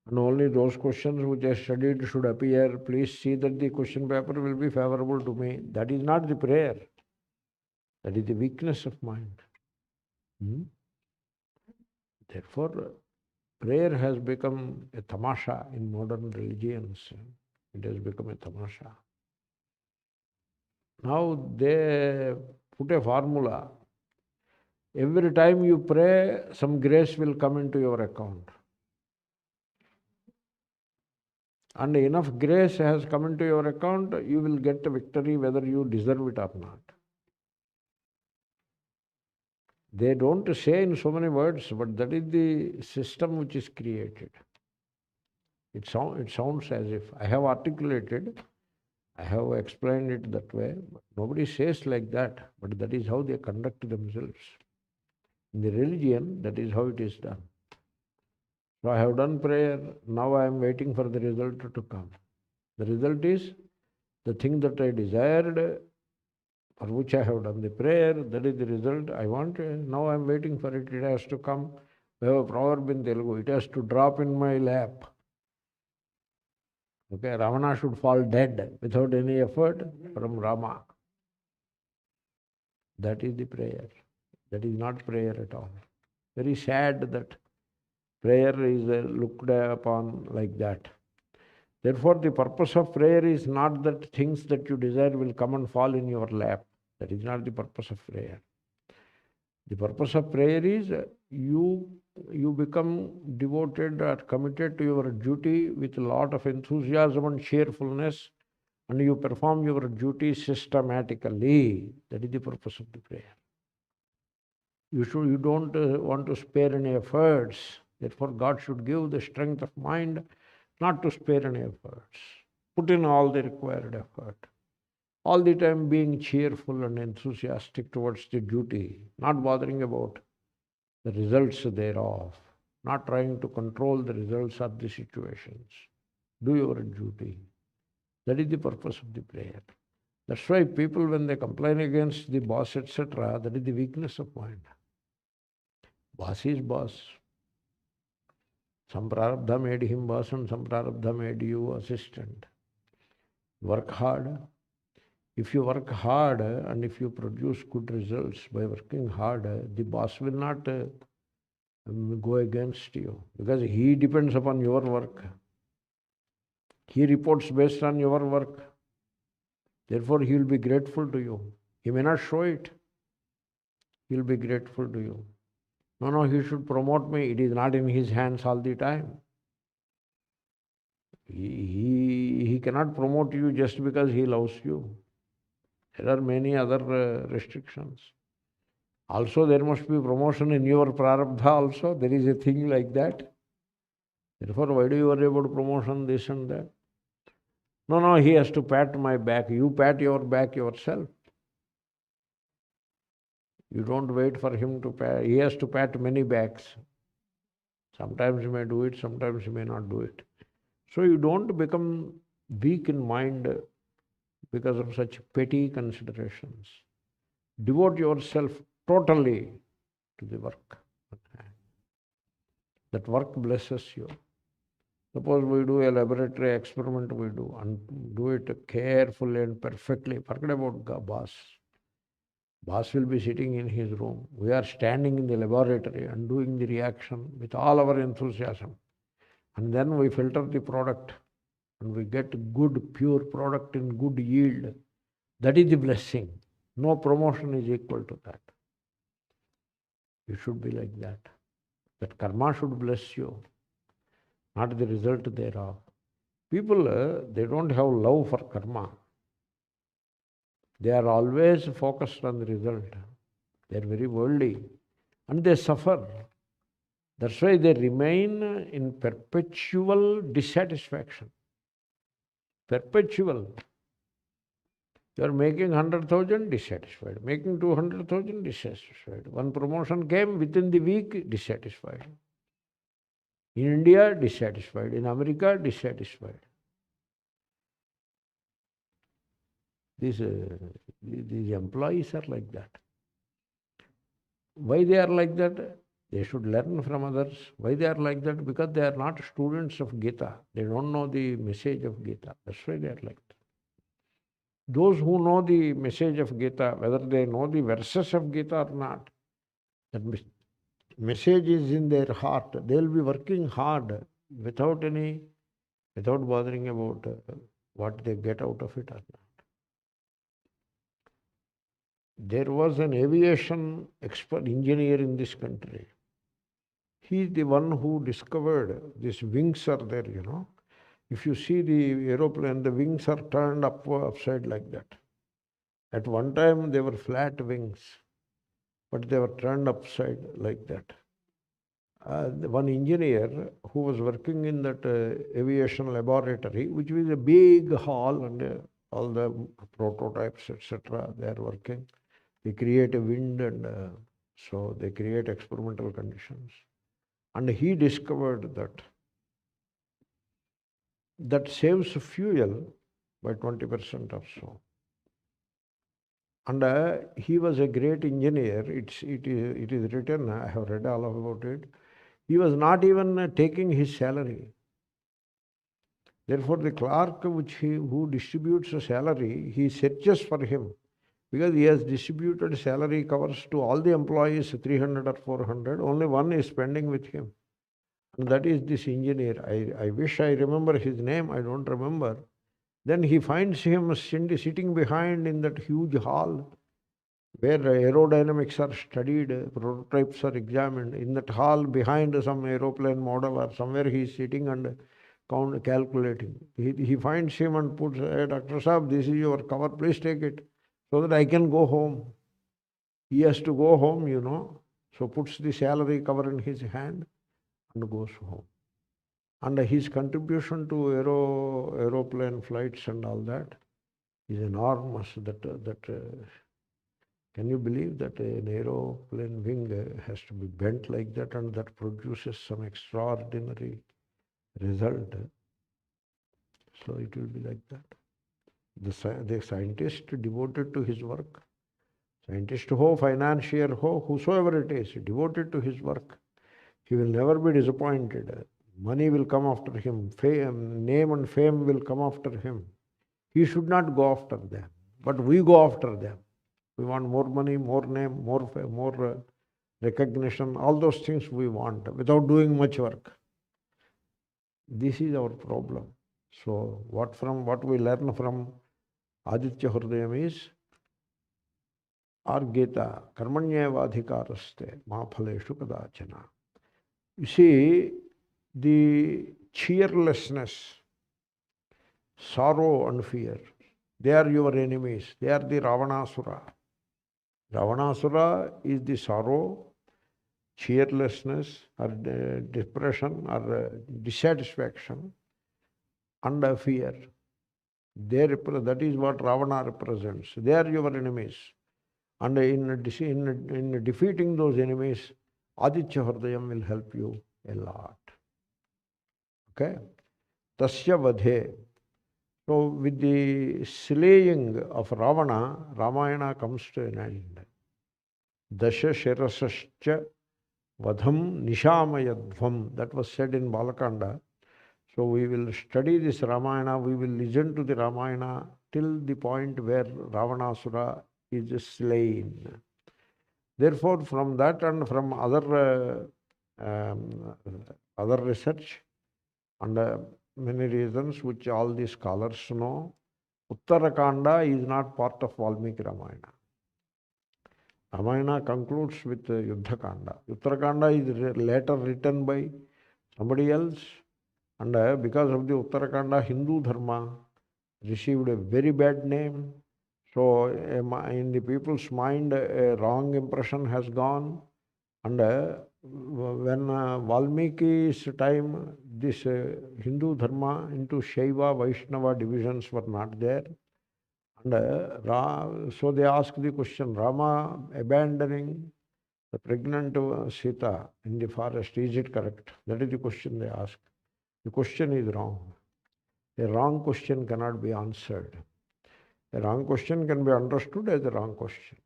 And only those questions which I studied should appear. Please see that the question paper will be favorable to me. That is not the prayer. That is the weakness of mind. Therefore, prayer has become a tamasha in modern religions. It has become a tamasha. Now they put a formula. Every time you pray, some grace will come into your account. And enough grace has come into your account, you will get a victory whether you deserve it or not. They don't say in so many words, but that is the system which is created. It sounds as if I have articulated, I have explained it that way, but nobody says like that, but that is how they conduct themselves. In the religion, that is how it is done. So I have done prayer, now I am waiting for the result to come. The result is the thing that I desired, for which I have done the prayer, that is the result I want. Now I am waiting for it. It has to come. We have a proverb in Telugu. It has to drop in my lap. Okay, Ravana should fall dead without any effort from Rama. That is the prayer. That is not prayer at all. Very sad that prayer is looked upon like that. Therefore, the purpose of prayer is not that things that you desire will come and fall in your lap. That is not the purpose of prayer. The purpose of prayer is you become devoted or committed to your duty with a lot of enthusiasm and cheerfulness, and you perform your duty systematically. That is the purpose of the prayer. You don't want to spare any efforts. Therefore, God should give the strength of mind not to spare any efforts. Put in all the required effort. All the time being cheerful and enthusiastic towards the duty, not bothering about the results thereof, not trying to control the results of the situations. Do your duty. That is the purpose of the prayer. That's why people, when they complain against the boss, etc., that is the weakness of mind. Boss is boss. Some prarabdha made him boss and some prarabdha made you assistant. Work hard. If you work hard and if you produce good results by working hard, the boss will not go against you because he depends upon your work. He reports based on your work. Therefore, he will be grateful to you. He may not show it. He will be grateful to you. No, he should promote me. It is not in his hands all the time. He cannot promote you just because he loves you. There are many other restrictions. Also, there must be promotion in your prarabdha also. There is a thing like that. Therefore, why do you worry about promotion, this and that? No, he has to pat my back. You pat your back yourself. You don't wait for him to pat. He has to pat many backs. Sometimes he may do it, sometimes he may not do it. So you don't become weak in mind because of such petty considerations. Devote yourself totally to the work. That work blesses you. Suppose we do a laboratory experiment, we do, and do it carefully and perfectly. Forget about boss. Boss will be sitting in his room. We are standing in the laboratory and doing the reaction with all our enthusiasm. And then we filter the product and we get good, pure product in good yield. That is the blessing. No promotion is equal to that. You should be like that. That karma should bless you, not the result thereof. People, they don't have love for karma. They are always focused on the result. They are very worldly and they suffer. That's why they remain in perpetual dissatisfaction. Perpetual. You are making 100,000, dissatisfied. Making 200,000, dissatisfied. One promotion came within the week, dissatisfied. In India, dissatisfied. In America, dissatisfied. These employees are like that. Why they are like that? They should learn from others. Why they are like that? Because they are not students of Gita. They don't know the message of Gita. That's why they are like that. Those who know the message of Gita, whether they know the verses of Gita or not, that message is in their heart. They will be working hard without bothering about what they get out of it or not. There was an aviation expert engineer in this country. He is the one who discovered these wings are there, you know. If you see the aeroplane, the wings are turned upside like that. At one time, they were flat wings, but they were turned upside like that. One engineer who was working in that aviation laboratory, which was a big hall and all the prototypes, etc., they are working. They create a wind and so they create experimental conditions. And he discovered that saves fuel by 20% or so. And he was a great engineer. It is written, I have read all about it. He was not even taking his salary. Therefore, the clerk who distributes a salary, he searches for him. Because he has distributed salary covers to all the employees, 300 or 400, only one is spending with him. And that is this engineer. I wish I remember his name, I don't remember. Then he finds him sitting behind in that huge hall where aerodynamics are studied, prototypes are examined. In that hall behind some aeroplane model or somewhere he is sitting and calculating. He finds him and puts, hey, Dr. Saab, this is your cover, please take it, so that I can go home. He has to go home, you know. So puts the salary cover in his hand and goes home. And his contribution to aeroplane flights and all that is enormous. Can you believe that an aeroplane wing has to be bent like that and that produces some extraordinary result? So it will be like that. The scientist devoted to his work, scientist ho, financier ho, whosoever it is, devoted to his work, he will never be disappointed. Money will come after him, fame, name and fame will come after him. He should not go after them. But we go after them. We want more money, more name, more recognition, all those things we want without doing much work. This is our problem. So what we learn from Aditya Hṛdayam is our Gita, karmanyevadhikaraste ma phaleshu kadachana. You see, the cheerlessness, sorrow and fear, they are your enemies. They are the Ravanasura. Ravanasura is the sorrow, cheerlessness, or depression, or dissatisfaction, and fear. That is what Ravana represents. They are your enemies. And in defeating those enemies, Aditya Hṛdayam will help you a lot. Okay? Tasya vadhe. So with the slaying of Ravana, Ramayana comes to an end. Dasha shirasascha vadham nishamayadvam. That was said in Balakanda. So we will study this Ramayana, we will listen to the Ramayana till the point where Ravanasura is slain. Therefore, from that and from other research and many reasons which all the scholars know, Uttarakanda is not part of Valmiki Ramayana. Ramayana concludes with Yuddhakanda. Uttarakanda is later written by somebody else, and because of the Uttarakanda, Hindu Dharma received a very bad name. So in the people's mind, a wrong impression has gone. And when Valmiki's time, this Hindu Dharma into Shaiva, Vaishnava divisions were not there. And so they asked the question, Rama abandoning the pregnant Sita in the forest, is it correct? That is the question they asked. The question is wrong. A wrong question cannot be answered. A wrong question can be understood as a wrong question.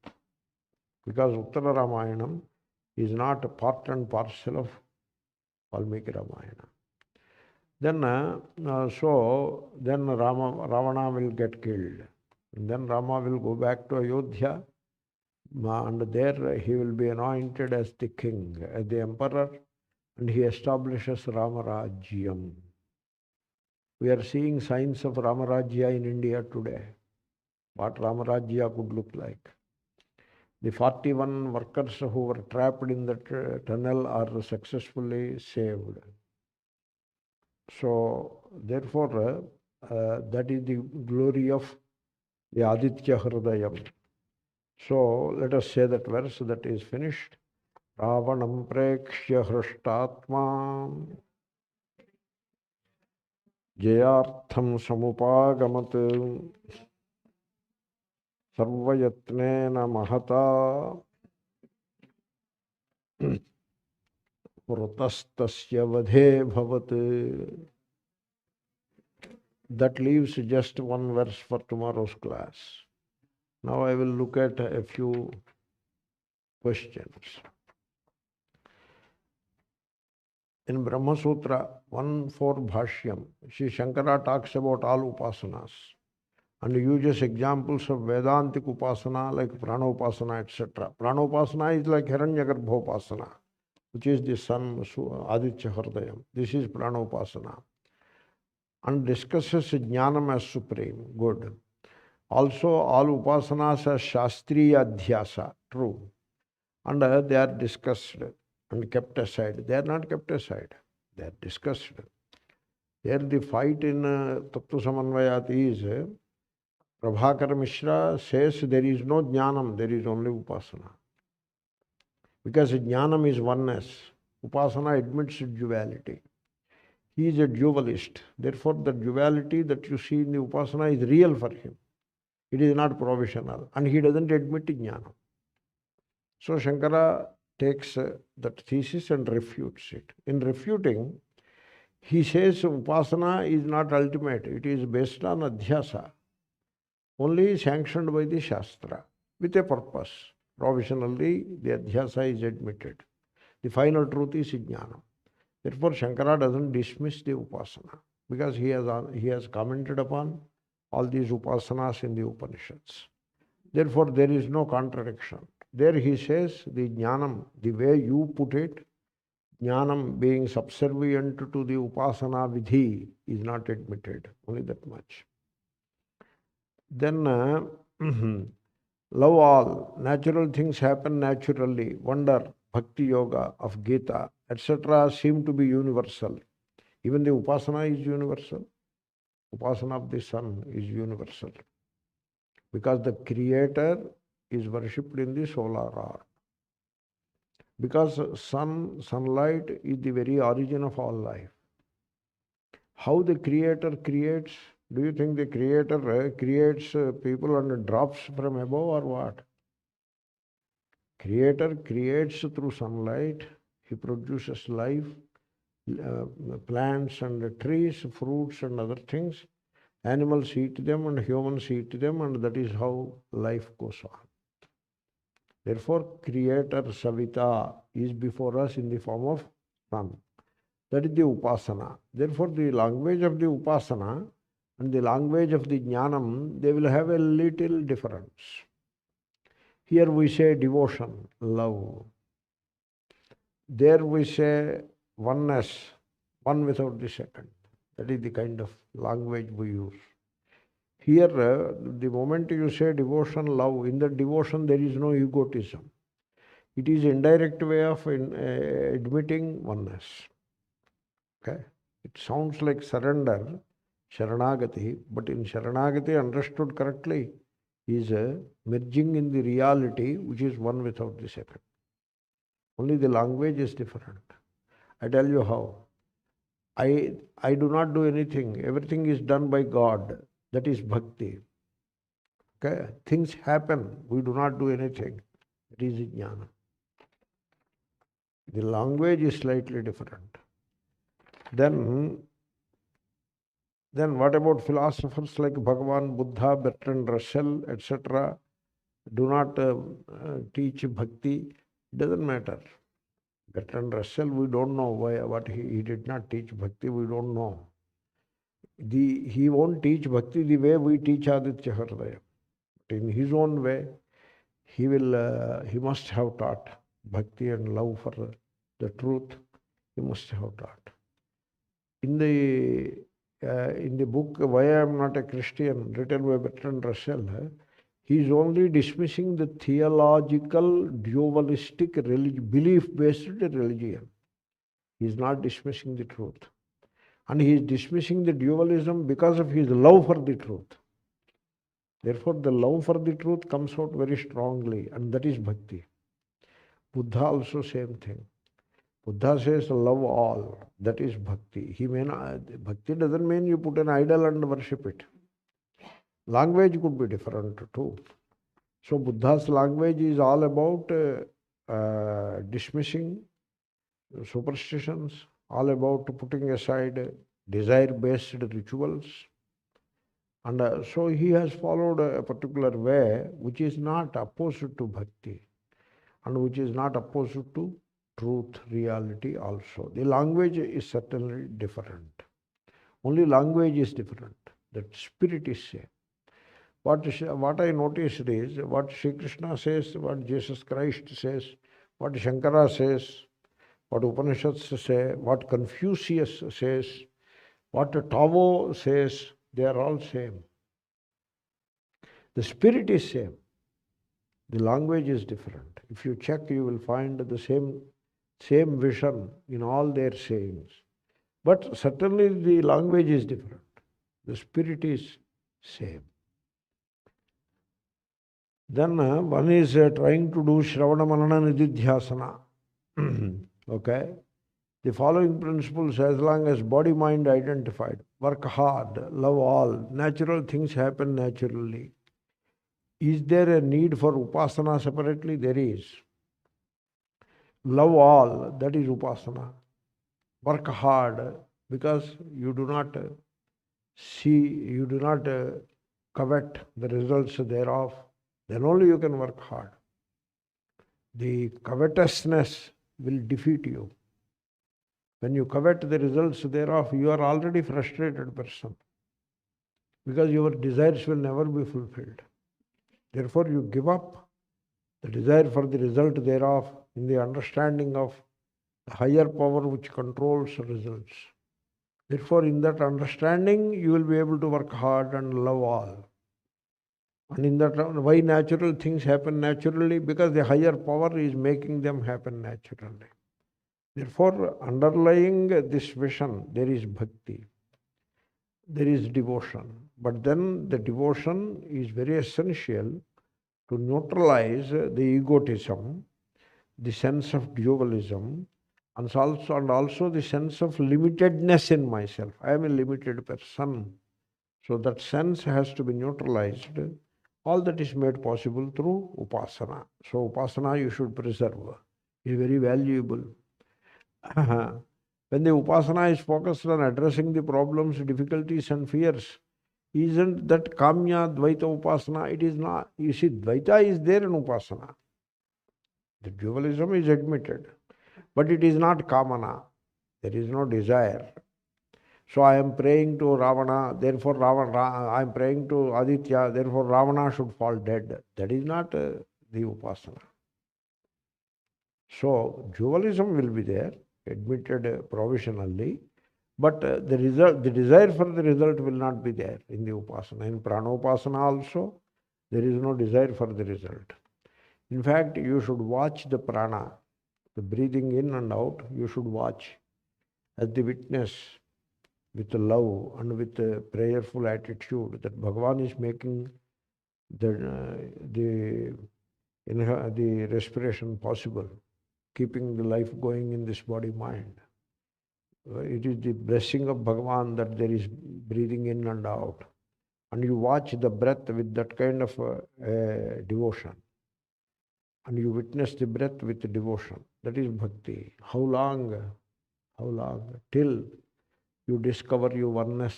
Because Uttara Ramayanam is not a part and parcel of Valmiki Ramayana. Then, then Ravana will get killed. And then Rama will go back to Ayodhya, and there he will be anointed as the king, as the emperor, and he establishes Ramarajyam. We are seeing signs of Ramarajya in India today. What Ramarajya could look like. The 41 workers who were trapped in the tunnel are successfully saved. So, therefore, that is the glory of the Aditya Hṛdayam. So, let us say that verse that is finished. Ravanam prēkṣya hṛṣṭātmā jayārtham samupāgamat sarvayatnena mahata prutastasya vadhe ētachChrutvā. That leaves just one verse for tomorrow's class. Now I will look at a few questions. In Brahma Sutra 1.4 Bhashyam, Sri Shankara talks about all upasanas and uses examples of Vedantic upasana like Pranopasana, etc. Pranopasana is like Hiranyagarbhopasana, which is the sun, Aditya Hṛdayam. This is Pranopasana. And discusses Jnanam as supreme. Good. Also, all upasanas are Shastriya Adhyasa. True. And they are discussed and kept aside. They are not kept aside. They are discussed. There the fight in Tattva Samanvayat is Prabhakar Mishra says there is no Jnanam, there is only Upasana. Because Jnanam is oneness. Upasana admits duality. He is a dualist. Therefore, the duality that you see in the Upasana is real for him. It is not provisional. And he doesn't admit Jnanam. So, Shankara takes that thesis and refutes it. In refuting, he says Upasana is not ultimate. It is based on Adhyasa. Only sanctioned by the Shastra with a purpose. Provisionally, the Adhyasa is admitted. The final truth is Jnanam. Therefore, Shankara doesn't dismiss the Upasana because he has commented upon all these upasanas in the Upanishads. Therefore, there is no contradiction. There he says the jnanam, the way you put it, jnanam being subservient to the upasana vidhi is not admitted. Only that much. Then love all, natural things happen naturally, wonder, bhakti yoga of Gita, etc. seem to be universal. Even the upasana is universal. Upasana of the sun is universal. Because the creator is worshipped in the solar orb. Because sunlight is the very origin of all life. How the creator creates? Do you think the creator creates people and drops from above or what? Creator creates through sunlight. He produces life, plants and trees, fruits and other things. Animals eat them and humans eat them, and that is how life goes on. Therefore, Creator Savita is before us in the form of sun. That is the upasana. Therefore, the language of the upasana and the language of the jnanam, they will have a little difference. Here we say devotion, love. There we say oneness, one without the second. That is the kind of language we use. Here, the moment you say devotion, love, in that devotion there is no egotism. It is indirect way of admitting oneness. Okay? It sounds like surrender, sharanagati, but in sharanagati, understood correctly, is merging in the reality which is one without the second. Only the language is different. I tell you how. I do not do anything. Everything is done by God. That is bhakti. Okay? Things happen. We do not do anything. That is jnana. The language is slightly different. Then what about philosophers like Bhagavan, Buddha, Bertrand Russell, etc. do not teach bhakti? Doesn't matter. Bertrand Russell, we don't know what he did not teach bhakti, we don't know. He won't teach bhakti the way we teach Āditya Hṛdayam. In his own way, he must have taught bhakti and love for the truth. He must have taught. In the book Why I Am Not a Christian, written by Bertrand Russell, he is only dismissing the theological, dualistic, belief-based religion. He is not dismissing the truth. And he is dismissing the dualism because of his love for the truth. Therefore, the love for the truth comes out very strongly, and that is bhakti. Buddha also same thing. Buddha says love all. That is bhakti. Bhakti doesn't mean you put an idol and worship it. Language could be different too. So Buddha's language is all about dismissing superstitions, all about putting aside desire-based rituals. And so he has followed a particular way which is not opposed to bhakti and which is not opposed to truth, reality also. The language is certainly different. Only language is different. That spirit is same. What I noticed is what Sri Krishna says, what Jesus Christ says, what Shankara says, what Upanishads say, what Confucius says, what Tao says, they are all same. The spirit is same. The language is different. If you check, you will find the same vision in all their sayings. But certainly the language is different. The spirit is same. Then one is trying to do Shravana Manana Nididhyasana. Okay? The following principles, as long as body mind identified, work hard, love all, natural things happen naturally. Is there a need for upasana separately? There is. Love all, that is upasana. Work hard, because you do not covet the results thereof. Then only you can work hard. The covetousness will defeat you. When you covet the results thereof, you are already frustrated person. because your desires will never be fulfilled. Therefore, you give up the desire for the result thereof in the understanding of the higher power which controls results. Therefore, in that understanding, you will be able to work hard and love all. And in that, why natural things happen naturally? Because the higher power is making them happen naturally. Therefore, underlying this vision, there is bhakti, there is devotion. But then the devotion is very essential to neutralize the egotism, the sense of dualism, and also the sense of limitedness in myself. I am a limited person. So that sense has to be neutralized. All that is made possible through upasana. So upasana you should preserve. It is very valuable. When the upasana is focused on addressing the problems, difficulties and fears, isn't that kamya dvaita upasana? It is not. You see, dvaita is there in upasana. The dualism is admitted. But it is not kamana. There is no desire. So I am praying to Ravana, therefore I am praying to Aditya, therefore Ravana should fall dead. That is not the upasana. So dualism will be there, admitted provisionally, but the desire for the result will not be there in the upasana. In pranopasana also, there is no desire for the result. In fact, you should watch the prana, the breathing in and out, you should watch as the witness with love and with a prayerful attitude that Bhagavan is making the respiration possible, keeping the life going in this body-mind. It is the blessing of Bhagavan that there is breathing in and out. And you watch the breath with that kind of devotion. And you witness the breath with devotion. That is bhakti. How long? How long? Till you discover your oneness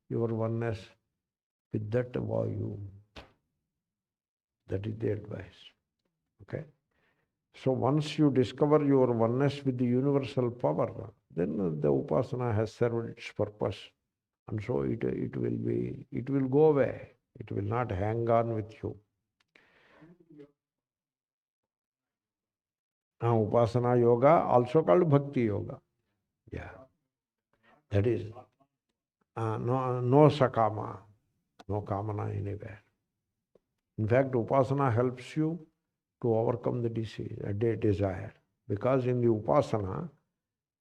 with that volume. That is the advice. Okay? So once you discover your oneness with the universal power, then the upasana has served its purpose. And so it will go away. It will not hang on with you. Upasana yoga, also called bhakti yoga. Yeah. That is no sakama, no kamana anywhere. In fact, upasana helps you to overcome the desire. Because in the upasana,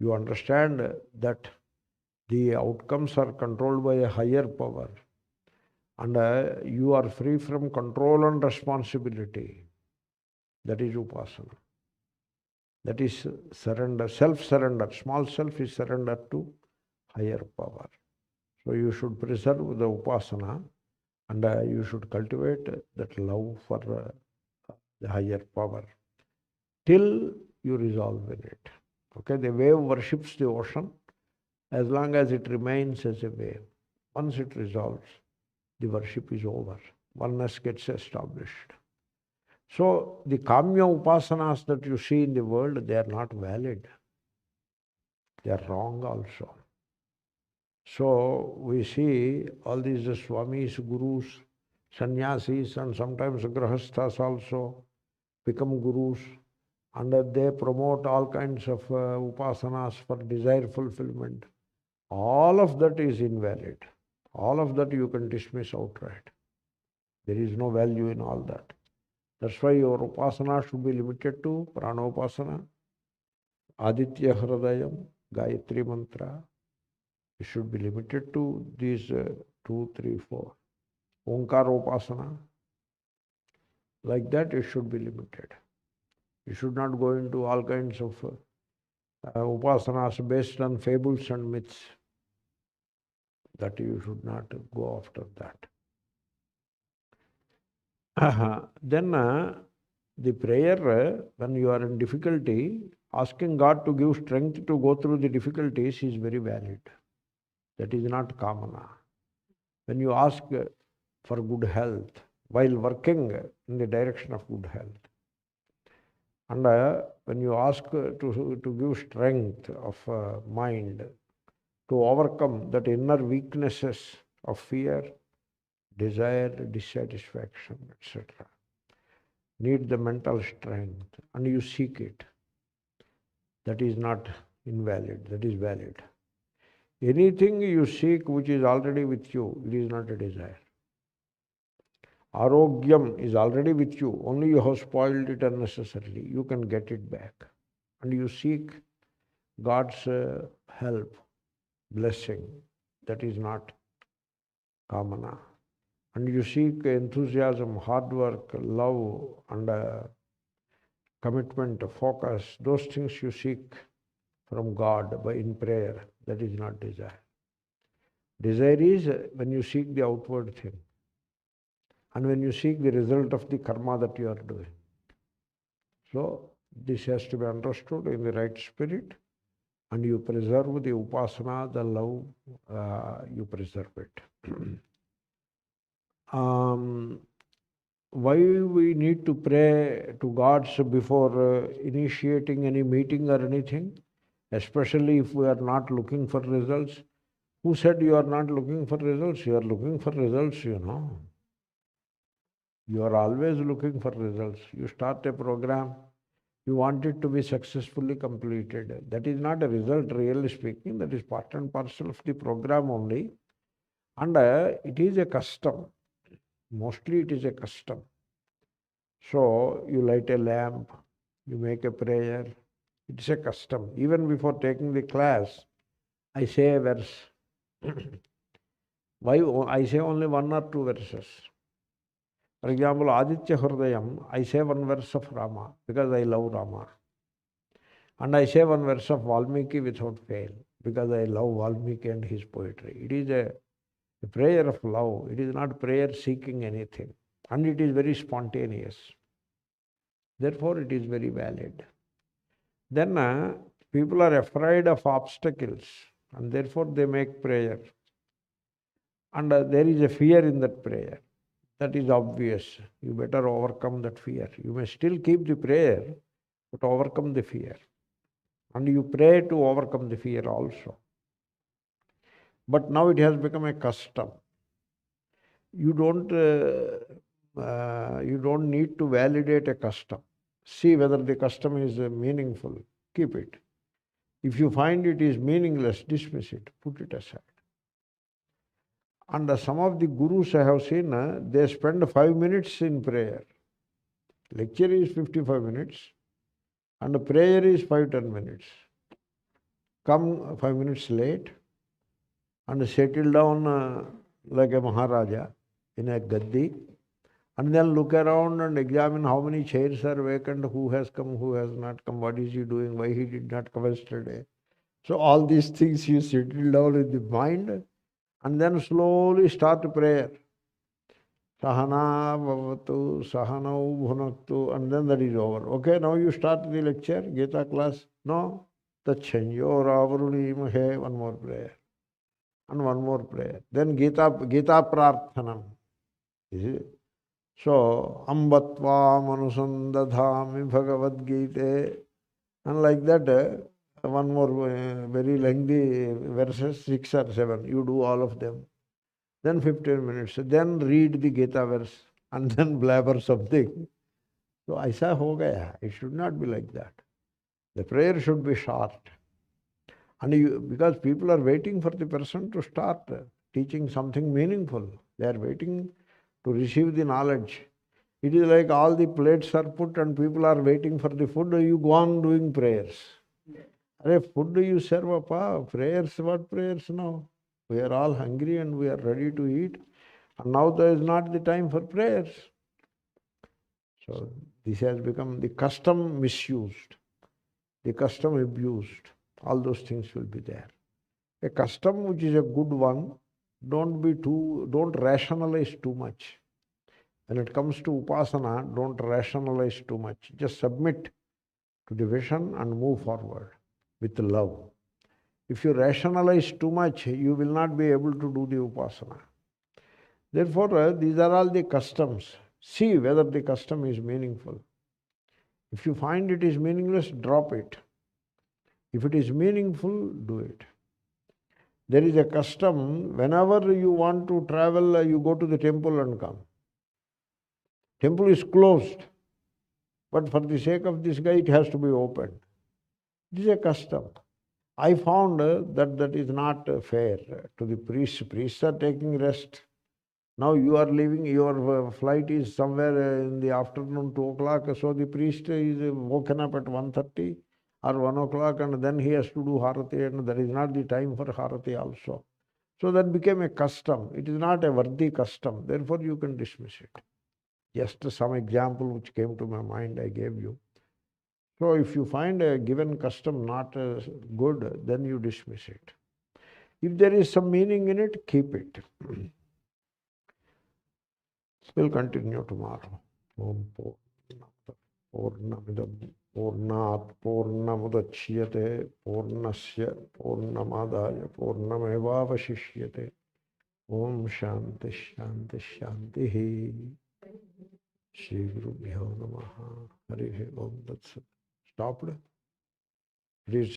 you understand that the outcomes are controlled by a higher power. And you are free from control and responsibility. That is upasana. That is surrender, self-surrender. Small self is surrender to higher power. So you should preserve the upasana and you should cultivate that love for the higher power till you resolve in it. Okay, the wave worships the ocean as long as it remains as a wave. Once it resolves, the worship is over. Oneness gets established. So the kamya upasanas that you see in the world, they are not valid. They are wrong also. So we see all these swamis, gurus, sannyasis, and sometimes grahasthas also become gurus, and they promote all kinds of upasanas for desire fulfillment. All of that is invalid. All of that you can dismiss outright. There is no value in all that. That's why your upasana should be limited to pranopasana, Aditya Hṛdayam, Gayatri mantra. It should be limited to these 2, 3, 4. Omkaropasana. Like that it should be limited. You should not go into all kinds of upasanas based on fables and myths. That you should not go after that. Then the prayer, when you are in difficulty, asking God to give strength to go through the difficulties is very valid. That is not kamana. When you ask for good health, while working in the direction of good health, and when you ask to give strength of mind to overcome that inner weaknesses of fear, desire, dissatisfaction, etc. Need the mental strength, and you seek it. That is not invalid, that is valid. Anything you seek which is already with you, it is not a desire. Arogyam is already with you, only you have spoiled it unnecessarily. You can get it back. And you seek God's help, blessing. That is not kamana. And you seek enthusiasm, hard work, love, and commitment, focus. Those things you seek from God in prayer. That is not desire. Desire is when you seek the outward thing, and when you seek the result of the karma that you are doing. So this has to be understood in the right spirit, and you preserve the upasana, the love, you preserve it. Why we need to pray to gods before initiating any meeting or anything, especially if we are not looking for results? Who said you are not looking for results? You are looking for results, you know. You are always looking for results. You start a program, you want it to be successfully completed. That is not a result, really speaking. That is part and parcel of the program only. And it is a custom. Mostly it is a custom. So you light a lamp, you make a prayer. It's a custom. Even before taking the class, I say a verse. Why I say only one or two verses? For example, Aditya Hṛdayam, I say one verse of Rama because I love Rama. And I say one verse of Valmiki without fail because I love Valmiki and his poetry. It is a prayer of love. It is not prayer seeking anything. And it is very spontaneous. Therefore, it is very valid. Then people are afraid of obstacles, and therefore they make prayer. And there is a fear in that prayer. That is obvious. You better overcome that fear. You may still keep the prayer, but overcome the fear. And you pray to overcome the fear also. But now it has become a custom. You don't need to validate a custom. See whether the custom is meaningful. Keep it. If you find it is meaningless, dismiss it. Put it aside. And some of the gurus I have seen, they spend 5 minutes in prayer. Lecture is 55 minutes and prayer is 5-10 minutes. Come 5 minutes late and settle down like a maharaja in a gaddi, and then look around and examine how many chairs are vacant, who has come, who has not come, what is he doing, why he did not come yesterday. So all these things you settle down in the mind, and then slowly start prayer. āభవtu, sahanau bhunaktu, and then that is over. Okay, now you start the lecture, Gita class. No, ātachchanyo one more prayer. And one more prayer. Then Gita prarthanam. So, ambatvām anusandadhāmi Bhagavad Gita. And like that, one more very lengthy verses, 6 or 7. You do all of them. Then 15 minutes. Then read the Gita verse and then blabber something. So, aisa ho gaya. It should not be like that. The prayer should be short. And because people are waiting for the person to start teaching something meaningful. They are waiting to receive the knowledge. It is like all the plates are put and people are waiting for the food. You go on doing prayers. Food you serve up. Prayers, what prayers now? We are all hungry and we are ready to eat. And now there is not the time for prayers. So this has become the custom misused, the custom abused. All those things will be there. A custom which is a good one, don't rationalize too much. When it comes to upasana, don't rationalize too much. Just submit to the vision and move forward with love. If you rationalize too much, you will not be able to do the upasana. Therefore, these are all the customs. See whether the custom is meaningful. If you find it is meaningless, drop it. If it is meaningful, do it. There is a custom, whenever you want to travel, you go to the temple and come. Temple is closed, but for the sake of this guy, it has to be opened. This is a custom. I found that is not fair to the priests. Priests are taking rest. Now you are leaving, your flight is somewhere in the afternoon, 2 o'clock, so the priest is woken up at 1:30 or 1 o'clock, and then he has to do Harati, and there is not the time for Harati also. So that became a custom. It is not a worthy custom. Therefore, you can dismiss it. Just some example which came to my mind, I gave you. So if you find a given custom not good, then you dismiss it. If there is some meaning in it, keep it. We'll continue tomorrow. Om Purnamidam Purnat Purnamudachyate Purnasya Purnamadaya Purnamevavashishyate. Om Shanti Shanti Shanti. Shri Gurubhyo Namaha. Harihi Om Tat Sat. Stopped? Please